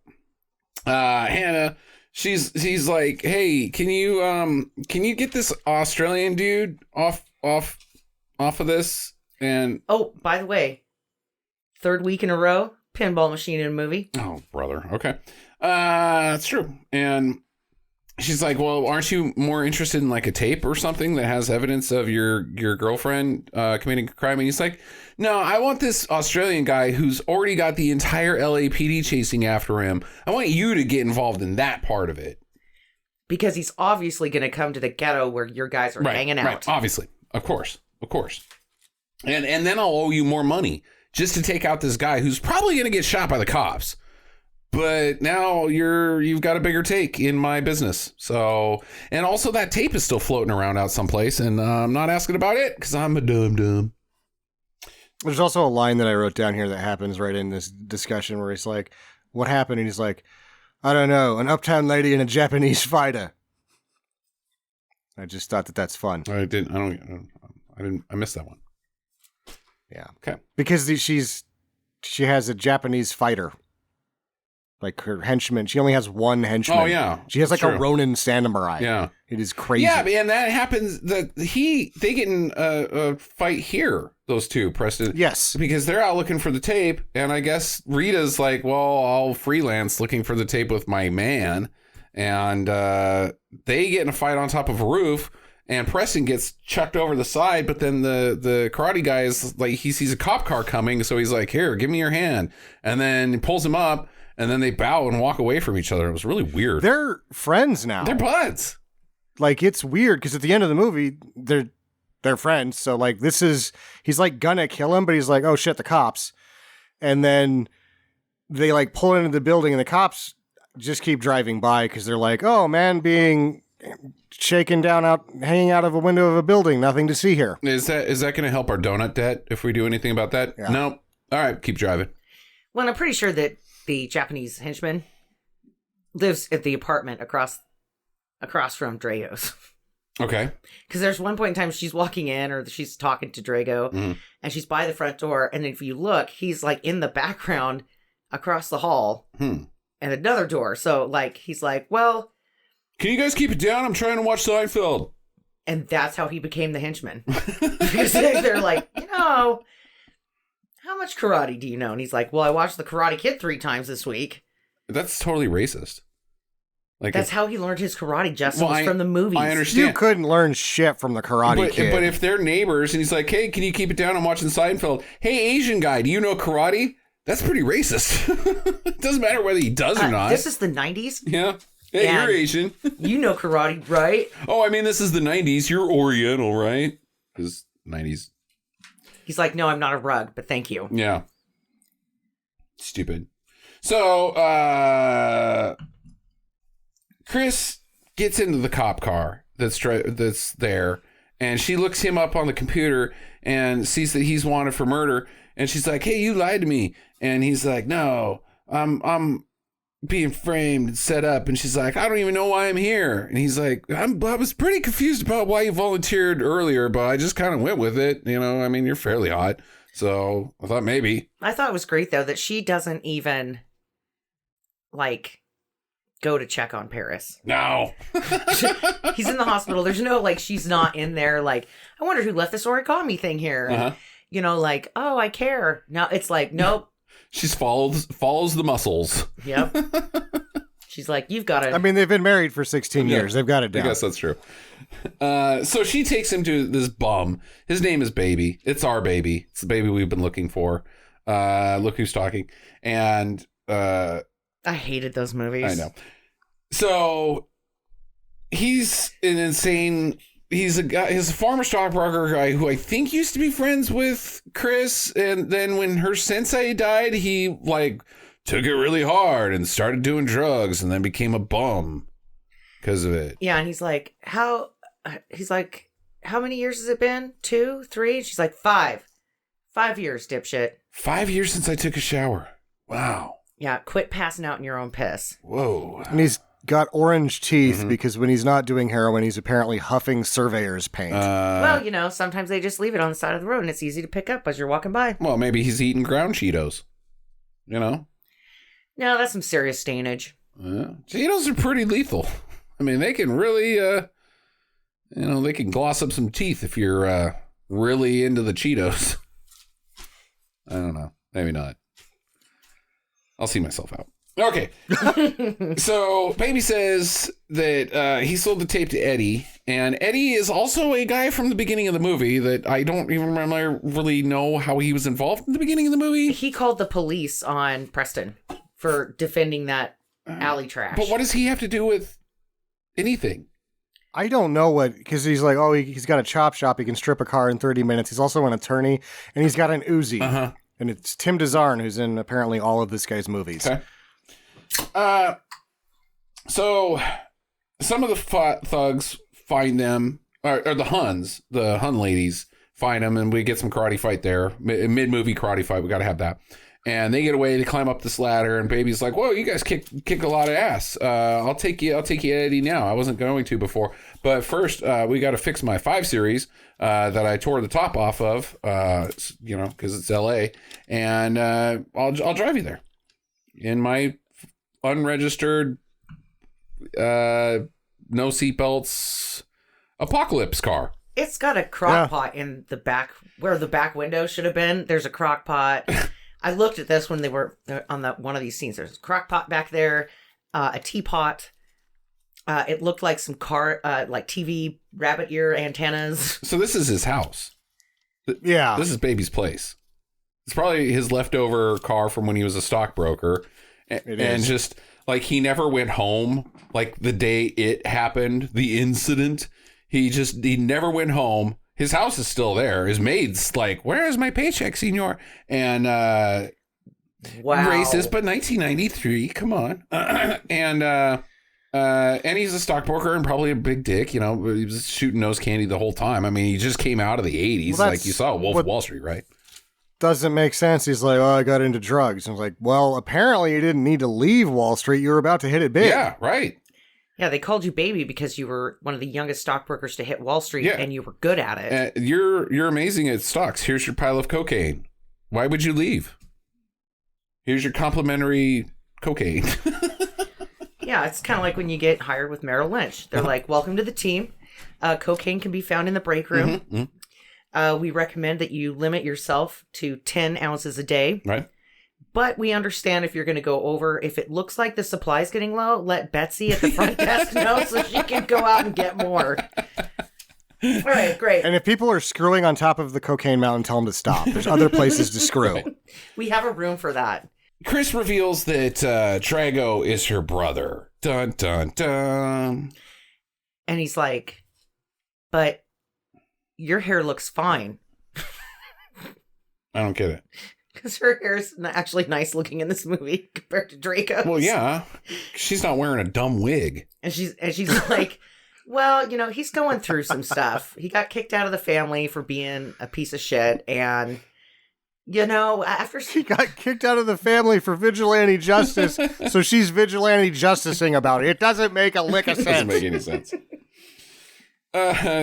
Speaker 3: Hannah, she's like, hey, can you get this Australian dude off of this? And
Speaker 2: oh, by the way, 3rd week in a row, pinball machine in a movie.
Speaker 3: Oh, brother. Okay. That's true. And she's like, well, aren't you more interested in a tape or something that has evidence of your girlfriend committing a crime? And he's like, no, I want this Australian guy who's already got the entire LAPD chasing after him. I want you to get involved in that part of it.
Speaker 2: Because he's obviously going to come to the ghetto where your guys are hanging out.
Speaker 3: Right. Obviously. Of course. And then I'll owe you more money just to take out this guy who's probably going to get shot by the cops. But now you've got a bigger take in my business. So, and also that tape is still floating around out someplace, and I'm not asking about it because I'm a dumb.
Speaker 1: There's also a line that I wrote down here that happens right in this discussion where he's like, what happened? And he's like, I don't know, an uptown lady and a Japanese fighter. I just thought that's fun.
Speaker 3: I missed that one.
Speaker 1: Yeah.
Speaker 3: Okay.
Speaker 1: Because she has a Japanese fighter. Her henchman. She only has one henchman.
Speaker 3: Oh, yeah.
Speaker 1: She has a Ronin samurai.
Speaker 3: Yeah.
Speaker 1: It is crazy.
Speaker 3: Yeah, and that happens. They get in a fight here, those two, Preston.
Speaker 1: Yes.
Speaker 3: Because they're out looking for the tape, and I guess Rita's like, well, I'll freelance looking for the tape with my man. And they get in a fight on top of a roof, and Preston gets chucked over the side, but then the karate guy is like, he sees a cop car coming, so he's like, here, give me your hand. And then he pulls him up, and then they bow and walk away from each other. It was really weird.
Speaker 1: They're friends now.
Speaker 3: They're buds.
Speaker 1: It's weird, because at the end of the movie, they're friends, so he's gonna kill him, but he's like, oh shit, the cops. And then they pull into the building, and the cops just keep driving by because they're like, oh, man being shaken down hanging out of a window of a building. Nothing to see here.
Speaker 3: Is that going to help our donut debt if we do anything about that?
Speaker 1: Yeah.
Speaker 3: No. All right, keep driving.
Speaker 2: Well, I'm pretty sure that the Japanese henchman lives at the apartment across from Drago's.
Speaker 3: Okay.
Speaker 2: Because there's one point in time she's walking in or she's talking to Drago and she's by the front door. And if you look, he's like in the background across the hall and another door. So like, he's like, well,
Speaker 3: can you guys keep it down? I'm trying to watch Seinfeld.
Speaker 2: And that's how he became the henchman. Because they're like, how much karate do you know? And he's like, well, I watched The Karate Kid 3 times this week.
Speaker 3: That's totally racist. Like
Speaker 2: that's how he learned his karate, Justin, was from the movies.
Speaker 3: I understand.
Speaker 1: You couldn't learn shit from the Karate Kid.
Speaker 3: But if they're neighbors and he's like, hey, can you keep it down? I'm watching Seinfeld. Hey, Asian guy, do you know karate? That's pretty racist. It doesn't matter whether he does or not.
Speaker 2: This is the 90s?
Speaker 3: Yeah. Hey, you're Asian.
Speaker 2: You know karate, right?
Speaker 3: Oh, I mean, this is the 90s. You're Oriental, right? Because 90s.
Speaker 2: He's like, no, I'm not a rug, but thank you.
Speaker 3: Yeah. Stupid. So, Chris gets into the cop car that's there, and she looks him up on the computer and sees that he's wanted for murder, and she's like, hey, you lied to me. And he's like, no, I'm being framed and set up. And she's like, I don't even know why I'm here. And he's like, I was pretty confused about why you volunteered earlier, but I just kind of went with it. You know, I mean, you're fairly hot. So I thought maybe.
Speaker 2: I thought it was great, though, that she doesn't even, like, go to check on Paris.
Speaker 3: No.
Speaker 2: He's in the hospital. There's no, like, she's not in there, like, I wonder who left this origami thing here.
Speaker 3: Uh-huh.
Speaker 2: You know, like, oh, I care. No, it's like, nope.
Speaker 3: She follows the muscles.
Speaker 2: Yep. She's like, you've got to.
Speaker 1: I mean, they've been married for 16 years. They've got it down.
Speaker 3: I guess that's true. So she takes him to this bum. His name is Baby. It's our baby. It's the baby we've been looking for. Look Who's Talking. And
Speaker 2: I hated those movies.
Speaker 3: I know. So he's an insane. He's a guy. He's a former stockbroker guy who I think used to be friends with Chris. And then when her sensei died, he like took it really hard and started doing drugs and then became a bum because of it.
Speaker 2: Yeah, and he's like, how many years has it been? 2, 3? She's like, 5. 5 years, dipshit.
Speaker 3: 5 years since I took a shower. Wow.
Speaker 2: Yeah, quit passing out in your own piss.
Speaker 3: Whoa.
Speaker 1: And he's got orange teeth because when he's not doing heroin, he's apparently huffing surveyor's paint.
Speaker 2: Well, you know, sometimes they just leave it on the side of the road and it's easy to pick up as you're walking by.
Speaker 3: Well, maybe he's eating ground Cheetos. You know?
Speaker 2: No, that's some serious stainage.
Speaker 3: Cheetos are pretty lethal. I mean, they can really, they can gloss up some teeth if you're really into the Cheetos. I don't know. Maybe not. I'll see myself out. Okay. So Baby says that he sold the tape to Eddie, and Eddie is also a guy from the beginning of the movie that I don't even really know how he was involved in the beginning of the movie.
Speaker 2: He called the police on Preston for defending that alley trash.
Speaker 3: But what does he have to do with anything?
Speaker 1: I don't know because he's like, oh, he's got a chop shop. He can strip a car in 30 minutes. He's also an attorney, and he's got an Uzi.
Speaker 3: Uh-huh.
Speaker 1: And it's Tim DeZarn, who's in apparently all of this guy's movies.
Speaker 3: Okay. So some of the thugs find them, or the Hun ladies find them, and we get some karate fight there. Mid-movie karate fight. We got to have that. And they get away. They climb up this ladder, and Baby's like, "Whoa, you guys kick a lot of ass. I'll take you, Eddie. Now I wasn't going to before, but first we got to fix my 5 Series that I tore the top off of, because it's L.A. And I'll drive you there in my unregistered, no seatbelts, apocalypse car.
Speaker 2: It's got a crock pot in the back where the back window should have been. There's a crock pot." I looked at this when they were on one of these scenes. There's a crock pot back there, a teapot. It looked like some like TV rabbit ear antennas.
Speaker 3: So this is his house.
Speaker 1: Yeah.
Speaker 3: This is Baby's place. It's probably his leftover car from when he was a stockbroker. And just like he never went home. Like the day it happened, the incident, he never went home. His house is still there. His maid's like, "Where is my paycheck, senor?" And
Speaker 2: Wow.
Speaker 3: Racist, but 1993. Come on. And he's a stockbroker and probably a big dick. You know, he was shooting nose candy the whole time. I mean, he just came out of the 80s. Well, like you saw Wolf of Wall Street, right?
Speaker 1: Doesn't make sense. He's like, oh, I got into drugs. And I was like, well, apparently you didn't need to leave Wall Street. You were about to hit it big.
Speaker 3: Yeah, right.
Speaker 2: Yeah, they called you baby because you were one of the youngest stockbrokers to hit Wall Street, and you were good at it.
Speaker 3: You're amazing at stocks. Here's your pile of cocaine. Why would you leave? Here's your complimentary cocaine.
Speaker 2: Yeah, it's kind of like when you get hired with Merrill Lynch. They're like, welcome to the team. Cocaine can be found in the break room. Mm-hmm. We recommend that you limit yourself to 10 ounces a day.
Speaker 3: Right.
Speaker 2: But we understand if you're going to go over, if it looks like the supply's getting low, let Betsy at the front desk know so she can go out and get more. All right, great.
Speaker 1: And if people are screwing on top of the cocaine mountain, tell them to stop. There's other places to screw. Right.
Speaker 2: We have a room for that.
Speaker 3: Chris reveals that Drago is her brother. Dun, dun, dun.
Speaker 2: And he's like, but your hair looks fine.
Speaker 3: I don't get it.
Speaker 2: Because her hair is actually nice looking in this movie compared to Draco's.
Speaker 3: Well, yeah. She's not wearing a dumb wig.
Speaker 2: And she's like, well, you know, he's going through some stuff. He got kicked out of the family for being a piece of shit. And, you know, after
Speaker 1: he got kicked out of the family for vigilante justice, so she's vigilante justicing about it. It doesn't make a lick of sense.
Speaker 3: It doesn't make any sense.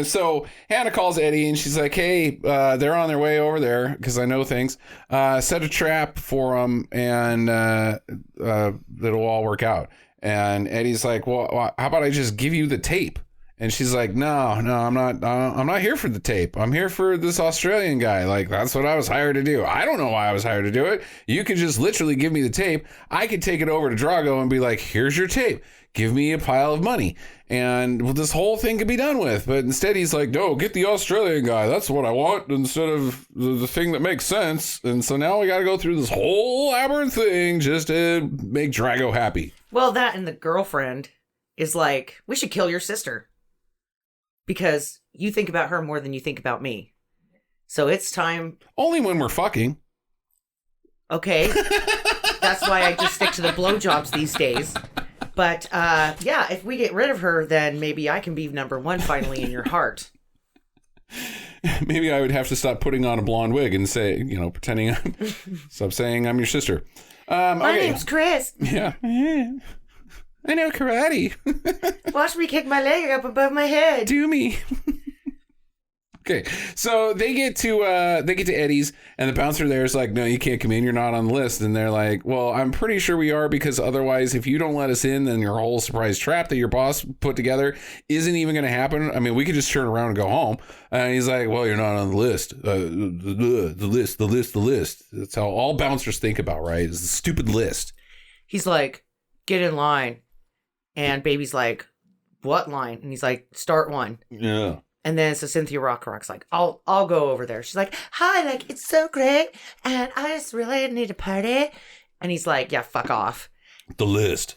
Speaker 3: So Hannah calls Eddie and she's like, hey, they're on their way over there because I know things. Set a trap for them and it'll all work out. And Eddie's like, well, how about I just give you the tape? And she's like, no, I'm not here for the tape. I'm here for this Australian guy. Like, that's what I was hired to do. I don't know why I was hired to do it. You could just literally give me the tape. I could take it over to Drago and be like, here's your tape. Give me a pile of money. And well, this whole thing could be done with. But instead he's like, no, get the Australian guy. That's what I want instead of the thing that makes sense. And so now we got to go through this whole labyrinth thing just to make Drago happy.
Speaker 2: Well, that and the girlfriend is like, we should kill your sister. Because you think about her more than you think about me. So it's time.
Speaker 3: Only when we're fucking.
Speaker 2: Okay. That's why I just stick to the blowjobs these days. But, yeah, if we get rid of her, then maybe I can be number one finally in your heart.
Speaker 3: Maybe I would have to stop putting on a blonde wig and say, you know, pretending stop saying I'm your sister.
Speaker 2: My name's Chris.
Speaker 3: Yeah. I know karate.
Speaker 2: Watch me kick my leg up above my head.
Speaker 3: Do me. Okay, so they get to Eddie's, and the bouncer there is like, no, you can't come in. You're not on the list. And they're like, well, I'm pretty sure we are, because otherwise, if you don't let us in, then your whole surprise trap that your boss put together isn't even going to happen. I mean, we could just turn around and go home. And he's like, well, you're not on the list. The list. That's how all bouncers think about, right? Is the stupid list.
Speaker 2: He's like, get in line. And Baby's like, what line? And he's like, start one.
Speaker 3: Yeah.
Speaker 2: And then so Cynthia Rothrock's like, I'll go over there. She's like, hi, like, it's so great. And I just really need to party. And he's like, yeah, fuck off.
Speaker 3: The list.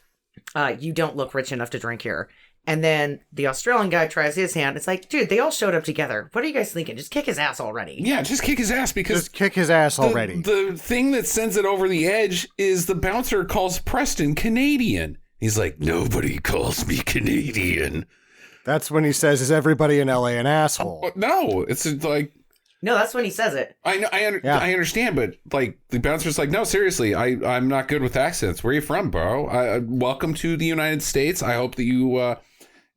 Speaker 2: You don't look rich enough to drink here. And then the Australian guy tries his hand. It's like, dude, they all showed up together. What are you guys thinking? Just kick his ass already.
Speaker 3: Yeah, just kick his ass because...
Speaker 1: Just kick his ass already.
Speaker 3: The thing that sends it over the edge is the bouncer calls Preston Canadian. He's like, nobody calls me Canadian.
Speaker 1: That's when he says, is everybody in LA an asshole?
Speaker 3: No, it's like...
Speaker 2: No, that's when he says it.
Speaker 3: I know, I understand, but like the bouncer's like, no, seriously, I'm not good with accents. Where are you from, bro? Welcome to the United States. I hope that you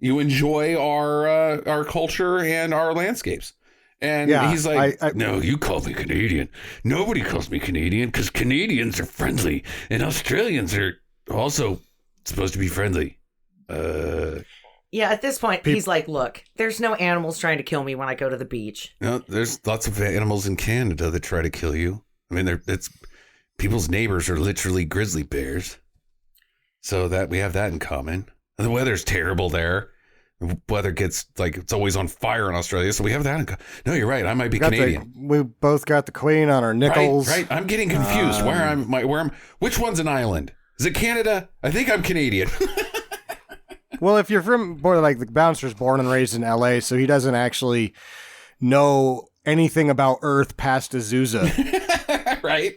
Speaker 3: enjoy our culture and our landscapes. And he's like, no, you call me Canadian. Nobody calls me Canadian because Canadians are friendly and Australians are also supposed to be friendly.
Speaker 2: Yeah, at this point, he's like, look, there's no animals trying to kill me when I go to the beach.
Speaker 3: No, there's lots of animals in Canada that try to kill you. I mean, people's neighbors are literally grizzly bears. So that we have that in common. And the weather's terrible there. The weather gets, like, it's always on fire in Australia. So we have that in common. No, you're right. I might be Canadian.
Speaker 1: We both got the Queen on our nickels.
Speaker 3: Right. I'm getting confused. Which one's an island? Is it Canada? I think I'm Canadian.
Speaker 1: Well, if you're from, like, the bouncer's born and raised in LA, so he doesn't actually know anything about Earth past Azusa.
Speaker 3: Right.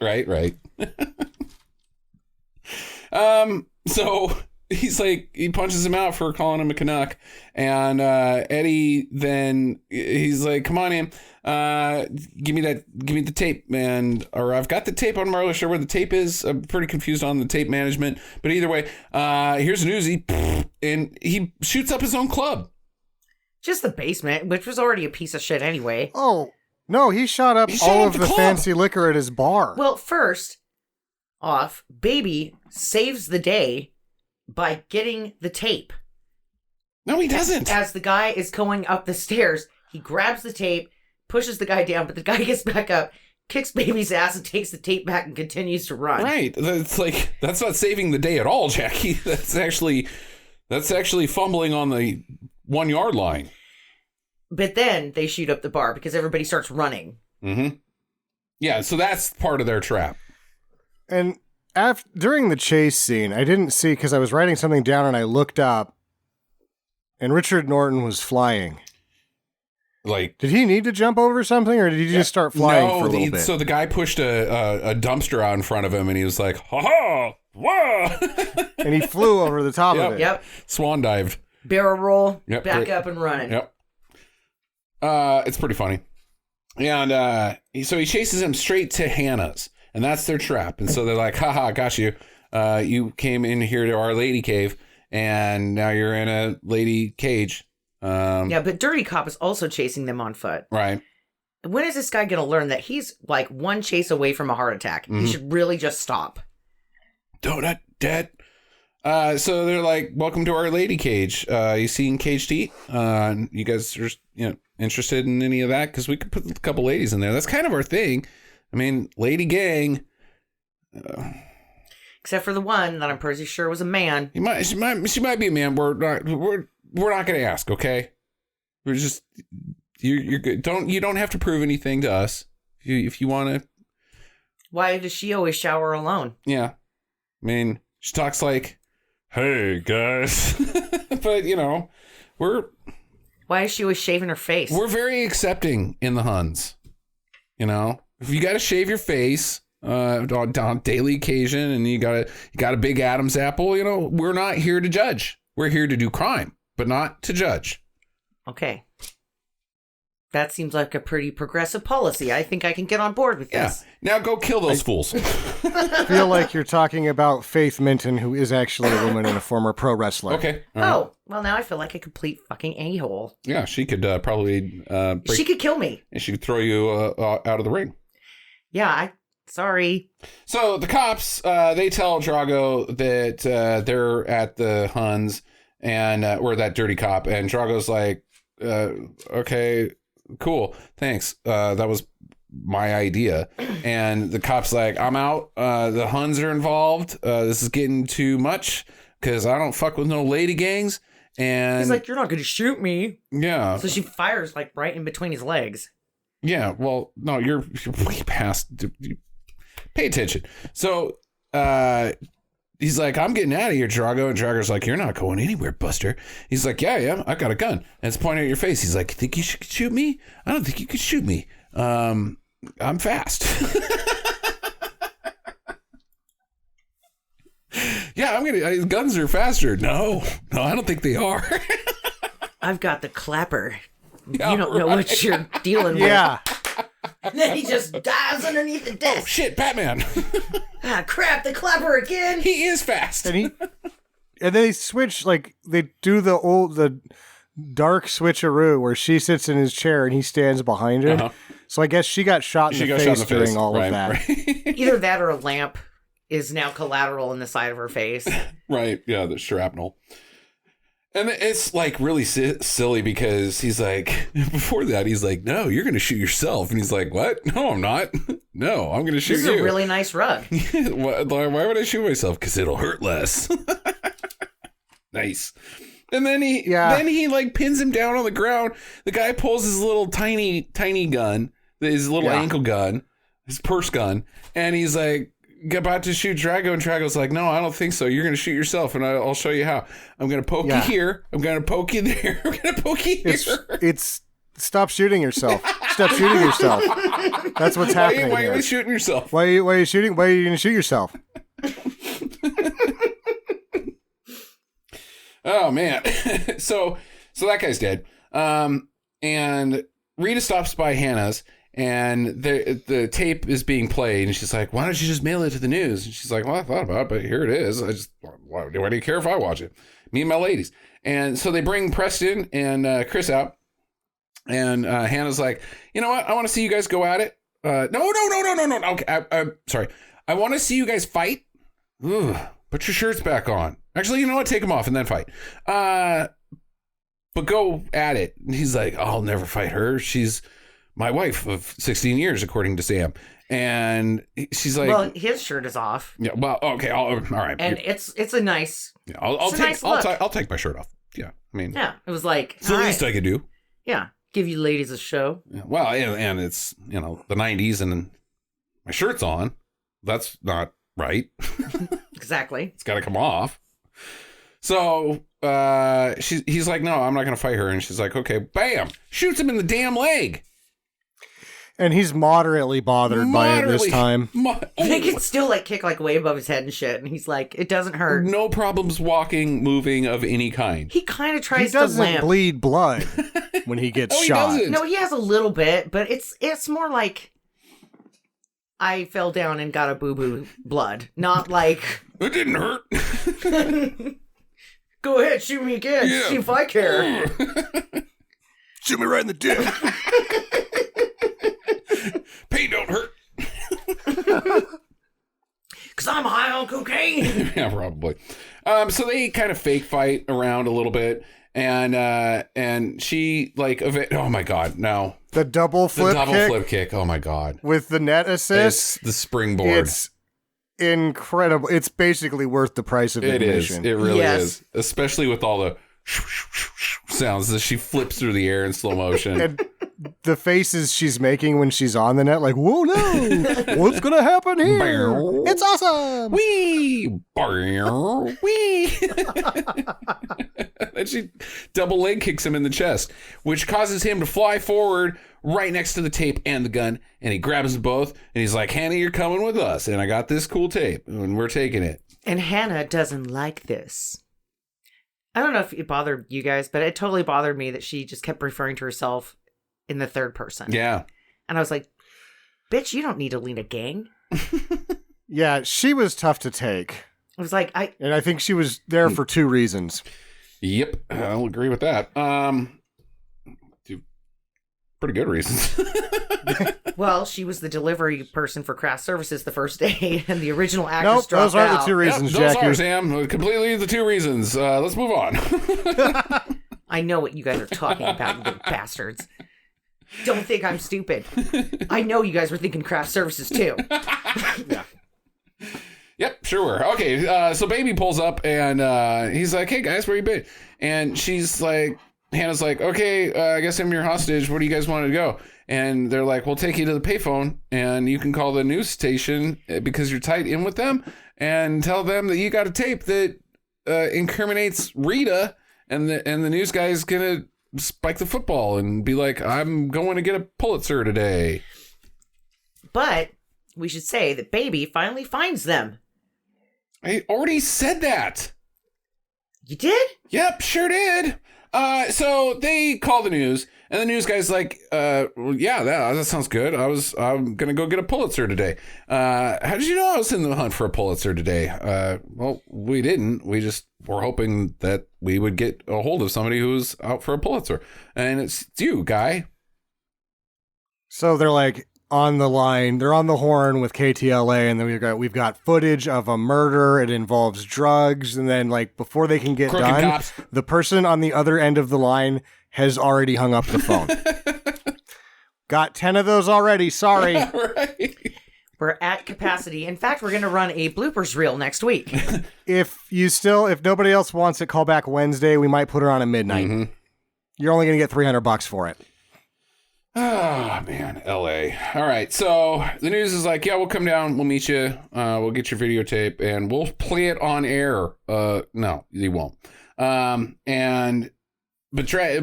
Speaker 3: So he's like, he punches him out for calling him a Canuck. And Eddie then, he's like, come on in. Give me the tape, or I've got the tape. I'm not really sure where the tape is. I'm pretty confused on the tape management. But either way, here's an Uzi. And he shoots up his own club.
Speaker 2: Just the basement, which was already a piece of shit anyway.
Speaker 1: Oh, no, he shot up all of the fancy liquor at his bar.
Speaker 2: Well, first off, Baby saves the day by getting the tape.
Speaker 3: No, he doesn't.
Speaker 2: As the guy is going up the stairs, he grabs the tape, pushes the guy down, but the guy gets back up, kicks Baby's ass, and takes the tape back and continues to run.
Speaker 3: Right. That's not saving the day at all, Jackie. That's actually fumbling on the 1 yard line.
Speaker 2: But then they shoot up the bar because everybody starts running.
Speaker 3: Mm-hmm. Yeah, so that's part of their trap.
Speaker 1: And during the chase scene, I didn't see, because I was writing something down and I looked up, and Richard Norton was flying.
Speaker 3: Like,
Speaker 1: did he need to jump over something, or did he just start flying for a little bit?
Speaker 3: So the guy pushed a dumpster out in front of him, and he was like, ha ha, whoa.
Speaker 1: And he flew over the top of it.
Speaker 2: Yep.
Speaker 3: Swan dived.
Speaker 2: Barrel roll,
Speaker 3: yep.
Speaker 2: Back up and running.
Speaker 3: Yep. It's pretty funny. And so he chases him straight to Hannah's, and that's their trap. And so they're like, haha, got you. You came in here to our lady cave, and now you're in a lady cage.
Speaker 2: Yeah, but Dirty Cop is also chasing them on foot.
Speaker 3: Right.
Speaker 2: When is this guy going to learn that he's like one chase away from a heart attack? Mm-hmm. He should really just stop.
Speaker 3: Donut dead. So they're like, welcome to our lady cage. You seen Cage to Eat? You guys are, interested in any of that? Because we could put a couple ladies in there. That's kind of our thing. I mean, lady gang.
Speaker 2: Except for the one that I'm pretty sure was a man.
Speaker 3: She might be a man. We're not going to ask. Okay. We're just you're good. You don't have to prove anything to us. If you want to.
Speaker 2: Why does she always shower alone?
Speaker 3: Yeah, I mean, she talks like, "Hey guys," but we're.
Speaker 2: Why is she always shaving her face?
Speaker 3: We're very accepting in the Huns. If you got to shave your face on daily occasion, and you got a big Adam's apple, we're not here to judge. We're here to do crime, but not to judge.
Speaker 2: Okay. That seems like a pretty progressive policy. I think I can get on board with this.
Speaker 3: Now go kill those fools.
Speaker 1: I feel like you're talking about Faith Minton, who is actually a woman and a former pro wrestler.
Speaker 3: Okay.
Speaker 2: Oh, well, now I feel like a complete fucking a-hole.
Speaker 3: Yeah, she could probably...
Speaker 2: she could kill me.
Speaker 3: And she could throw you out of the ring.
Speaker 2: Yeah, sorry.
Speaker 3: So the cops, they tell Drago that they're at the Huns, and or that Dirty Cop, and Drago's like, okay... Cool. Thanks. That was my idea. And the cop's like, I'm out. The Huns are involved. This is getting too much because I don't fuck with no lady gangs. And
Speaker 2: he's like, you're not going to shoot me.
Speaker 3: Yeah.
Speaker 2: So she fires like right in between his legs.
Speaker 3: Yeah. Well, no, you're way past. Pay attention. So, he's like, I'm getting out of here, Drago. And Drago's like, you're not going anywhere, Buster. He's like, yeah, I got a gun. And it's pointing at your face. He's like, you think you should shoot me? I don't think you could shoot me. I'm fast. Yeah, guns are faster. No, I don't think they are.
Speaker 2: I've got the clapper. Yeah, you don't know what you're dealing with.
Speaker 1: Yeah.
Speaker 2: And then he just dives underneath the desk.
Speaker 3: Oh, shit, Batman.
Speaker 2: Ah, crap, the clapper again.
Speaker 3: He is fast.
Speaker 1: And they switch, like, they do the dark switcheroo where she sits in his chair and he stands behind her. Uh-huh. So I guess she got shot in the face during all of that.
Speaker 3: Right.
Speaker 2: Either that or a lamp is now collateral in the side of her face.
Speaker 3: Right, yeah, the shrapnel. And it's like really silly because he's like, before that, he's like, no, you're going to shoot yourself. And he's like, what? No, I'm not. No, I'm going to shoot you.
Speaker 2: This is a really nice rug.
Speaker 3: Why would I shoot myself? Because it'll hurt less. Nice. And then he like pins him down on the ground. The guy pulls his little tiny gun, his little ankle gun, his purse gun. And he's like, about to shoot Drago, and Drago's like, no, I don't think so. You're going to shoot yourself, and I'll show you how. I'm going to poke you here. I'm going to poke you there. I'm going to poke you here.
Speaker 1: It's stop shooting yourself. Stop shooting yourself. That's what's happening.
Speaker 3: Why are you shooting yourself?
Speaker 1: Why are you shooting? Why are you going to shoot yourself?
Speaker 3: Oh man. So that guy's dead. And Rita stops by Hannah's, and the tape is being played, and she's like, "Why don't you just mail it to the news?" And she's like, "Well, I thought about it, but here it is. Why do you care if I watch it? Me and my ladies." And so they bring Preston and Chris out, and Hannah's like, "You know what? I want to see you guys go at it." No. Okay, I'm sorry. I want to see you guys fight. Ugh, put your shirts back on. Actually, you know what? Take them off and then fight. But go at it. And he's like, "I'll never fight her. She's my wife of 16 years, according to Sam." And she's like,
Speaker 2: "Well, his shirt is off."
Speaker 3: Yeah. Well, okay. All right.
Speaker 2: And it's a nice.
Speaker 3: Yeah, I'll take my shirt off. Yeah. I mean.
Speaker 2: Yeah. It was like.
Speaker 3: It's the least I could do.
Speaker 2: Yeah. Give you ladies a show.
Speaker 3: Yeah, well, and it's the 90s and my shirt's on. That's not right.
Speaker 2: Exactly.
Speaker 3: It's got to come off. So he's like, "No, I'm not going to fight her." And she's like, "Okay." Bam! Shoots him in the damn leg.
Speaker 1: And he's moderately bothered by it this time.
Speaker 2: He can still kick way above his head and shit. And he's like, it doesn't hurt.
Speaker 3: No problems walking, moving of any kind.
Speaker 2: He kind of tries
Speaker 1: to lamp. He doesn't bleed blood when he gets shot.
Speaker 2: No, he has a little bit, but it's more like I fell down and got a boo-boo blood. Not like...
Speaker 3: It didn't hurt.
Speaker 2: Go ahead, shoot me again. Yeah. See if I care.
Speaker 1: Shoot me right in the dick.
Speaker 3: Pain don't hurt.
Speaker 2: Because I'm high on cocaine.
Speaker 3: Yeah, probably. So they kind of fake fight around a little bit. And she oh my God, no.
Speaker 1: The double flip
Speaker 3: kick. Oh my God.
Speaker 1: With the net assist.
Speaker 3: It's the springboard.
Speaker 1: It's incredible. It's basically worth the price of admission.
Speaker 3: It really is. Especially with all the sounds as she flips through the air in slow motion.
Speaker 1: And the faces she's making when she's on the net, like, whoa, no, what's going to happen here? It's awesome.
Speaker 3: Wee. Wee. And she double leg kicks him in the chest, which causes him to fly forward right next to the tape and the gun. And he grabs them both and he's like, "Hannah, you're coming with us. And I got this cool tape and we're taking it."
Speaker 2: And Hannah doesn't like this. I don't know if it bothered you guys, but it totally bothered me that she just kept referring to herself in the third person.
Speaker 3: Yeah.
Speaker 2: And I was like, bitch, you don't need to lead a gang.
Speaker 1: Yeah, she was tough to take.
Speaker 2: I was like,
Speaker 1: And I think she was there for two reasons.
Speaker 3: Yep, I'll agree with that. Two pretty good reasons.
Speaker 2: Well, she was the delivery person for craft services the first day, and the original actress dropped out.
Speaker 1: Those are the two reasons,
Speaker 3: Jackie.
Speaker 1: Jackie.
Speaker 3: Those are, Sam. Completely the two reasons. Let's move on.
Speaker 2: I know what you guys are talking about, you little bastards. Don't think I'm stupid. I know you guys were thinking craft services, too.
Speaker 1: Yeah.
Speaker 3: Yep, sure were. Okay, so Baby pulls up, and he's like, "Hey, guys, where you been?" And she's like, Hannah's like, "Okay, I guess I'm your hostage. Where do you guys want to go?" And they're like, "We'll take you to the payphone, and you can call the news station because you're tied in with them, and tell them that you got a tape that incriminates Rita, and the news guy's gonna spike the football and be like, 'I'm going to get a Pulitzer today.'"
Speaker 2: But we should say that Baby finally finds them.
Speaker 3: I already said that.
Speaker 2: You did?
Speaker 3: Yep, sure did. So they call the news, and the news guy's like, "Yeah, that sounds good. I'm gonna go get a Pulitzer today." How did you know I was in the hunt for a Pulitzer today? Well, we didn't. We just were hoping that we would get a hold of somebody who's out for a Pulitzer, and it's you, guy.
Speaker 1: So they're like on the line. They're on the horn with KTLA, and then we've got footage of a murder. It involves drugs, and then before they can get
Speaker 3: Crooked
Speaker 1: done,
Speaker 3: cops.
Speaker 1: The person on the other end of the line has already hung up the phone. Got 10 of those already. Sorry.
Speaker 3: Right.
Speaker 2: We're at capacity. In fact, we're going to run a bloopers reel next week.
Speaker 1: If nobody else wants it, call back Wednesday. We might put it on at midnight.
Speaker 3: Mm-hmm.
Speaker 1: You're only going to get $300 for it.
Speaker 3: Oh, man, LA. All right, so the news is like, "Yeah, we'll come down, we'll meet you, we'll get your videotape, and we'll play it on air." No, you won't.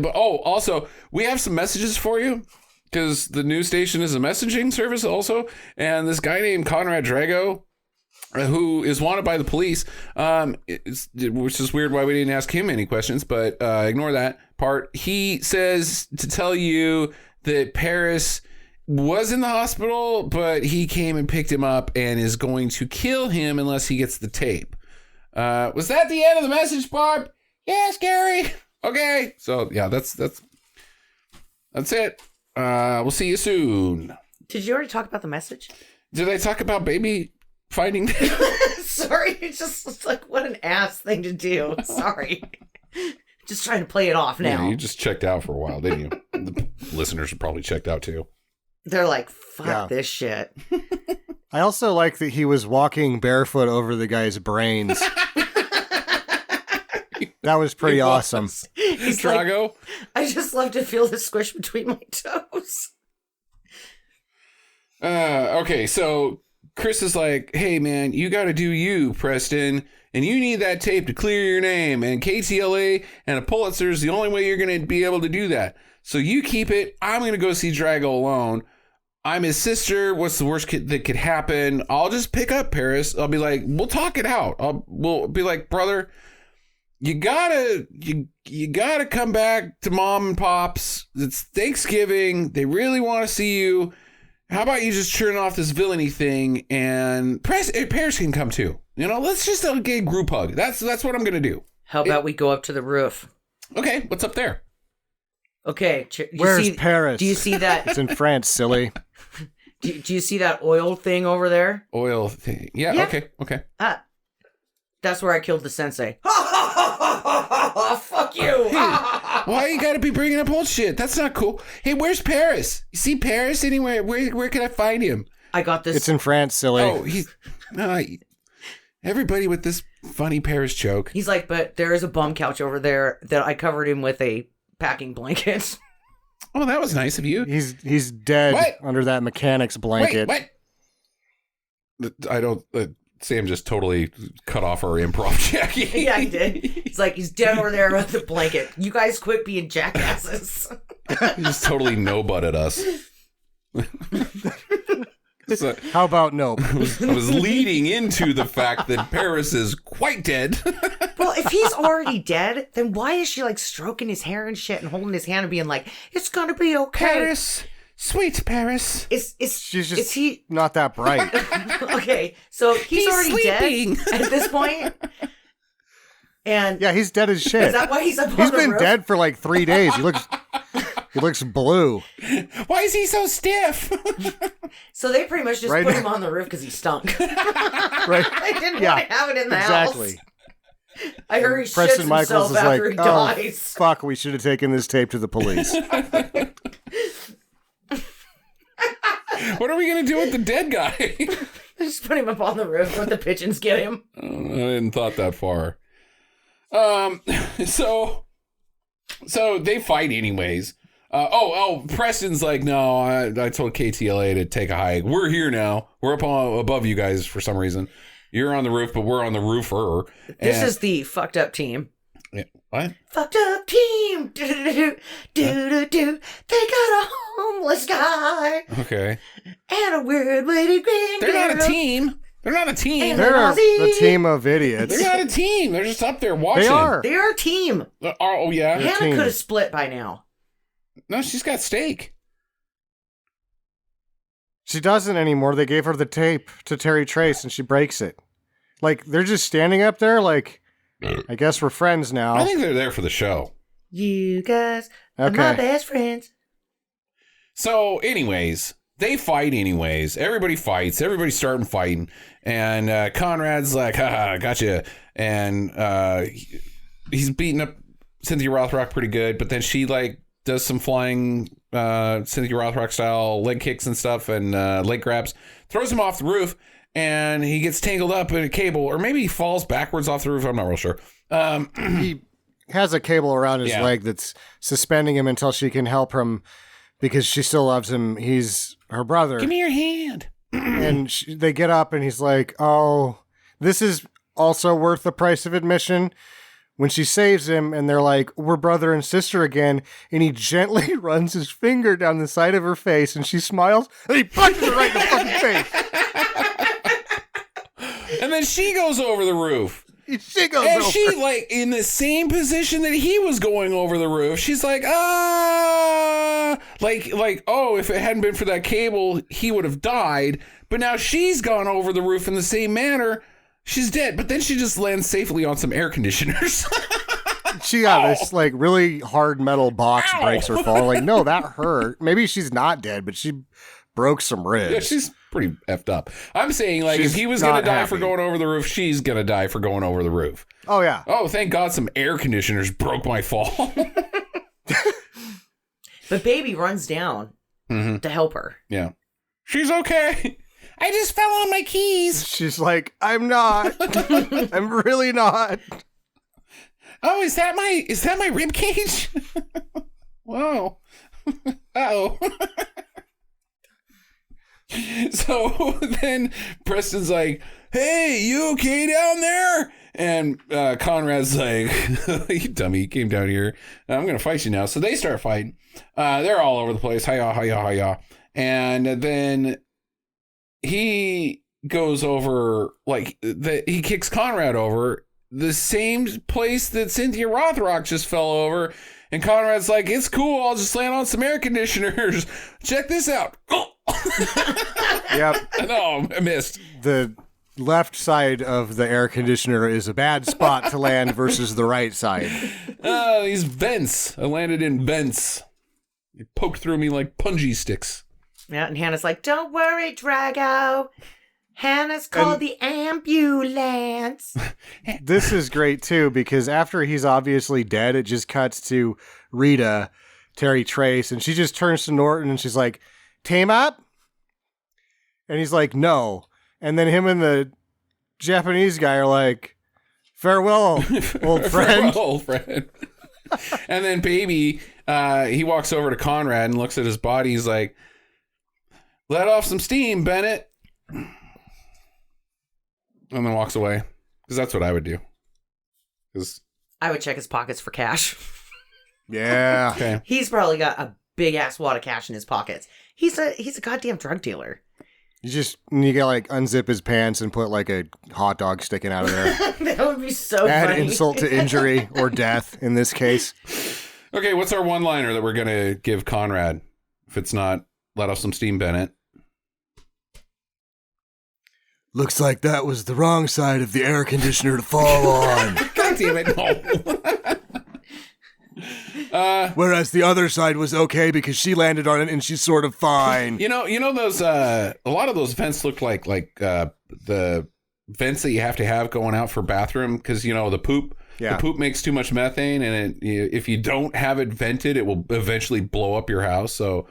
Speaker 3: Also, we have some messages for you, because the news station is a messaging service also, and this guy named Conrad Drago who is wanted by the police, which is weird why we didn't ask him any questions, but ignore that part. He says to tell you that Paris was in the hospital, but he came and picked him up and is going to kill him unless he gets the tape. Was that the end of the message, Barb? Yes, Gary. Okay. So, yeah, that's it. We'll see you soon.
Speaker 2: Did you already talk about the message?
Speaker 3: Did I talk about baby fighting?
Speaker 2: Sorry, it's like, what an ass thing to do. Sorry. Just trying to play it off now.
Speaker 3: Yeah, you just checked out for a while, didn't you? The listeners are probably checked out too.
Speaker 2: They're like, fuck this shit.
Speaker 1: I also like that he was walking barefoot over the guy's brains. That was pretty awesome.
Speaker 2: He's
Speaker 3: Drago?
Speaker 2: Like, I just love to feel the squish between my toes.
Speaker 3: Okay, so Chris is like, hey, man, you got to do you, Preston, and you need that tape to clear your name, and KTLA and a Pulitzer is the only way you're going to be able to do that. So you keep it. I'm going to go see Drago alone. I'm his sister. What's the worst that could happen? I'll just pick up Paris. I'll be like, we'll talk it out. We'll be like, brother, you gotta come back to mom and pops. It's Thanksgiving. They really want to see you. How about you just turn off this villainy thing and Paris can come too. You know, let's just get a group hug. That's what I'm gonna do.
Speaker 2: How about we go up to the roof?
Speaker 3: Okay, what's up there?
Speaker 2: Okay,
Speaker 1: where's Paris?
Speaker 2: Do you see that?
Speaker 1: It's in France, silly.
Speaker 2: Do you see that oil thing over there?
Speaker 3: Oil thing. Yeah. Okay.
Speaker 2: That's where I killed the sensei. Fuck you.
Speaker 3: Why you gotta be bringing up old shit? That's not cool. Hey, where's Paris? You see Paris anywhere? Where can I find him?
Speaker 2: I got this.
Speaker 1: It's in France, silly.
Speaker 3: Oh, everybody with this funny Paris joke.
Speaker 2: He's like, but there is a bum couch over there that I covered him with a packing blanket.
Speaker 3: Oh, that was nice of you.
Speaker 1: He's dead under that mechanic's blanket.
Speaker 3: Wait. I don't... Sam just totally cut off our improv check.
Speaker 2: Yeah, he did. He's like, he's dead over there with the blanket. You guys quit being jackasses.
Speaker 3: He just totally no-butted us. So,
Speaker 1: how about no?
Speaker 3: I was leading into the fact that Paris is quite dead.
Speaker 2: Well, if he's already dead, then why is she like stroking his hair and shit and holding his hand and being like, it's gonna be okay?
Speaker 3: Paris. Sweet Paris.
Speaker 1: She's just not that bright.
Speaker 2: Okay, so he's already
Speaker 3: sleeping.
Speaker 2: Dead at this point. And
Speaker 1: yeah, he's dead as shit.
Speaker 2: Is that why he's up on the
Speaker 1: He's been
Speaker 2: roof?
Speaker 1: dead for like 3 days. He looks blue.
Speaker 3: Why is he so stiff?
Speaker 2: So they pretty much just put him on the roof because he stunk.
Speaker 1: Right.
Speaker 2: They didn't want to have it in the house.
Speaker 1: Exactly.
Speaker 2: I heard he
Speaker 1: Preston
Speaker 2: shits
Speaker 1: Michaels
Speaker 2: himself
Speaker 1: is
Speaker 2: after
Speaker 1: like,
Speaker 2: he
Speaker 1: oh,
Speaker 2: dies.
Speaker 1: fuck, we should have taken this tape to the police.
Speaker 3: What are we going to do with the dead guy?
Speaker 2: Just put him up on the roof, let the pigeons get him.
Speaker 3: I hadn't thought that far. So they fight anyways. Preston's like, no, I told KTLA to take a hike. We're here now. We're up above you guys for some reason. You're on the roof, but we're on the roofer.
Speaker 2: This is the fucked up team.
Speaker 3: Yeah, what?
Speaker 2: Fucked up team. Do-do-do-do-do-do-do. They got a homeless guy.
Speaker 3: Okay.
Speaker 2: And a weird lady green
Speaker 3: They're
Speaker 2: girl.
Speaker 3: not a team. They're not a team.
Speaker 1: They're a team of idiots.
Speaker 3: They're not a team. They're just up there watching.
Speaker 1: They are.
Speaker 2: They are a team.
Speaker 3: Oh, yeah.
Speaker 2: Hannah could have split by now.
Speaker 3: No, she's got steak.
Speaker 1: She doesn't anymore. They gave her the tape to Terry Trace and she breaks it. Like, they're just standing up there like, I guess we're friends now.
Speaker 3: I think they're there for the show.
Speaker 2: You guys are my best friends.
Speaker 3: So, anyways, they fight anyways. Everybody fights. Everybody's starting fighting. And Conrad's like, haha, gotcha. And he's beating up Cynthia Rothrock pretty good. But then she, like, does some flying Cynthia Rothrock style leg kicks and stuff and leg grabs. Throws him off the roof. And he gets tangled up in a cable. Or maybe he falls backwards off the roof. I'm not real sure.
Speaker 1: He has a cable around his leg that's suspending him until she can help him because she still loves him. He's her brother.
Speaker 3: Give me your hand.
Speaker 1: And they get up and he's like, oh, this is also worth the price of admission. When she saves him and they're like, we're brother and sister again. And he gently runs his finger down the side of her face and she smiles and he punches her right in the fucking face.
Speaker 3: And then she goes over the roof.
Speaker 1: She goes
Speaker 3: And
Speaker 1: over.
Speaker 3: she, like, in the same position that he was going over the roof, she's like, like, oh, if it hadn't been for that cable, he would have died. But now she's gone over the roof in the same manner. She's dead. But then she just lands safely on some air conditioners.
Speaker 1: She got this like really hard metal box breaks her fall. Like, no, that hurt. Maybe she's not dead, but she broke some ribs.
Speaker 3: Yeah, she's pretty effed up. I'm saying, like,
Speaker 1: She's
Speaker 3: if he was going to die
Speaker 1: happy.
Speaker 3: for going over the roof, she's going to die for going over the roof.
Speaker 1: Oh, yeah.
Speaker 3: Oh, thank God some air conditioners broke my fall.
Speaker 2: But baby runs down to help her.
Speaker 3: Yeah. She's okay. I just fell on my keys.
Speaker 1: She's like, I'm not. I'm really not.
Speaker 3: Oh, is that my rib cage? Whoa. Uh-oh. So then Preston's like, hey, you okay down there? And Conrad's like, you dummy, you came down here. I'm going to fight you now. So they start fighting. They're all over the place. Hi-ya, hi-ya, hi-ya. And then he goes over, like, he kicks Conrad over the same place that Cynthia Rothrock just fell over. And Conrad's like, it's cool. I'll just land on some air conditioners. Check this out.
Speaker 1: Yep.
Speaker 3: No, I missed.
Speaker 1: The left side of the air conditioner is a bad spot to land versus the right side.
Speaker 3: These vents. I landed in vents. It poked through me like punji sticks.
Speaker 2: Yeah, and Hannah's like, don't worry, Drago. Hannah's called the ambulance.
Speaker 1: This is great, too, because after he's obviously dead, it just cuts to Rita, Terry Trace, and she just turns to Norton and she's like, team up? And he's like, no. And then him and the Japanese guy are like, farewell, old friend.
Speaker 3: Farewell, old friend. And then baby, he walks over to Conrad and looks at his body. He's like, let off some steam, Bennett. And then walks away. Because that's what I would do. Because
Speaker 2: I would check his pockets for cash.
Speaker 1: Yeah.
Speaker 3: okay.
Speaker 2: He's probably got a big ass wad of cash in his pockets. He's a goddamn drug dealer.
Speaker 1: You gotta like unzip his pants and put like a hot dog sticking out of there.
Speaker 2: That would be so
Speaker 1: Add
Speaker 2: funny.
Speaker 1: insult to injury or death in this case.
Speaker 3: Okay, what's our one-liner that we're going to give Conrad? If it's not, let off some steam, Bennett.
Speaker 1: Looks like that was the wrong side of the air conditioner to fall on.
Speaker 3: God damn it, no.
Speaker 1: Whereas the other side was okay because she landed on it and she's sort of fine.
Speaker 3: You know those a lot of those vents look like the vents that you have to have going out for bathroom because the poop.
Speaker 1: Yeah.
Speaker 3: The poop makes too much methane, and if you don't have it vented, it will eventually blow up your house. So,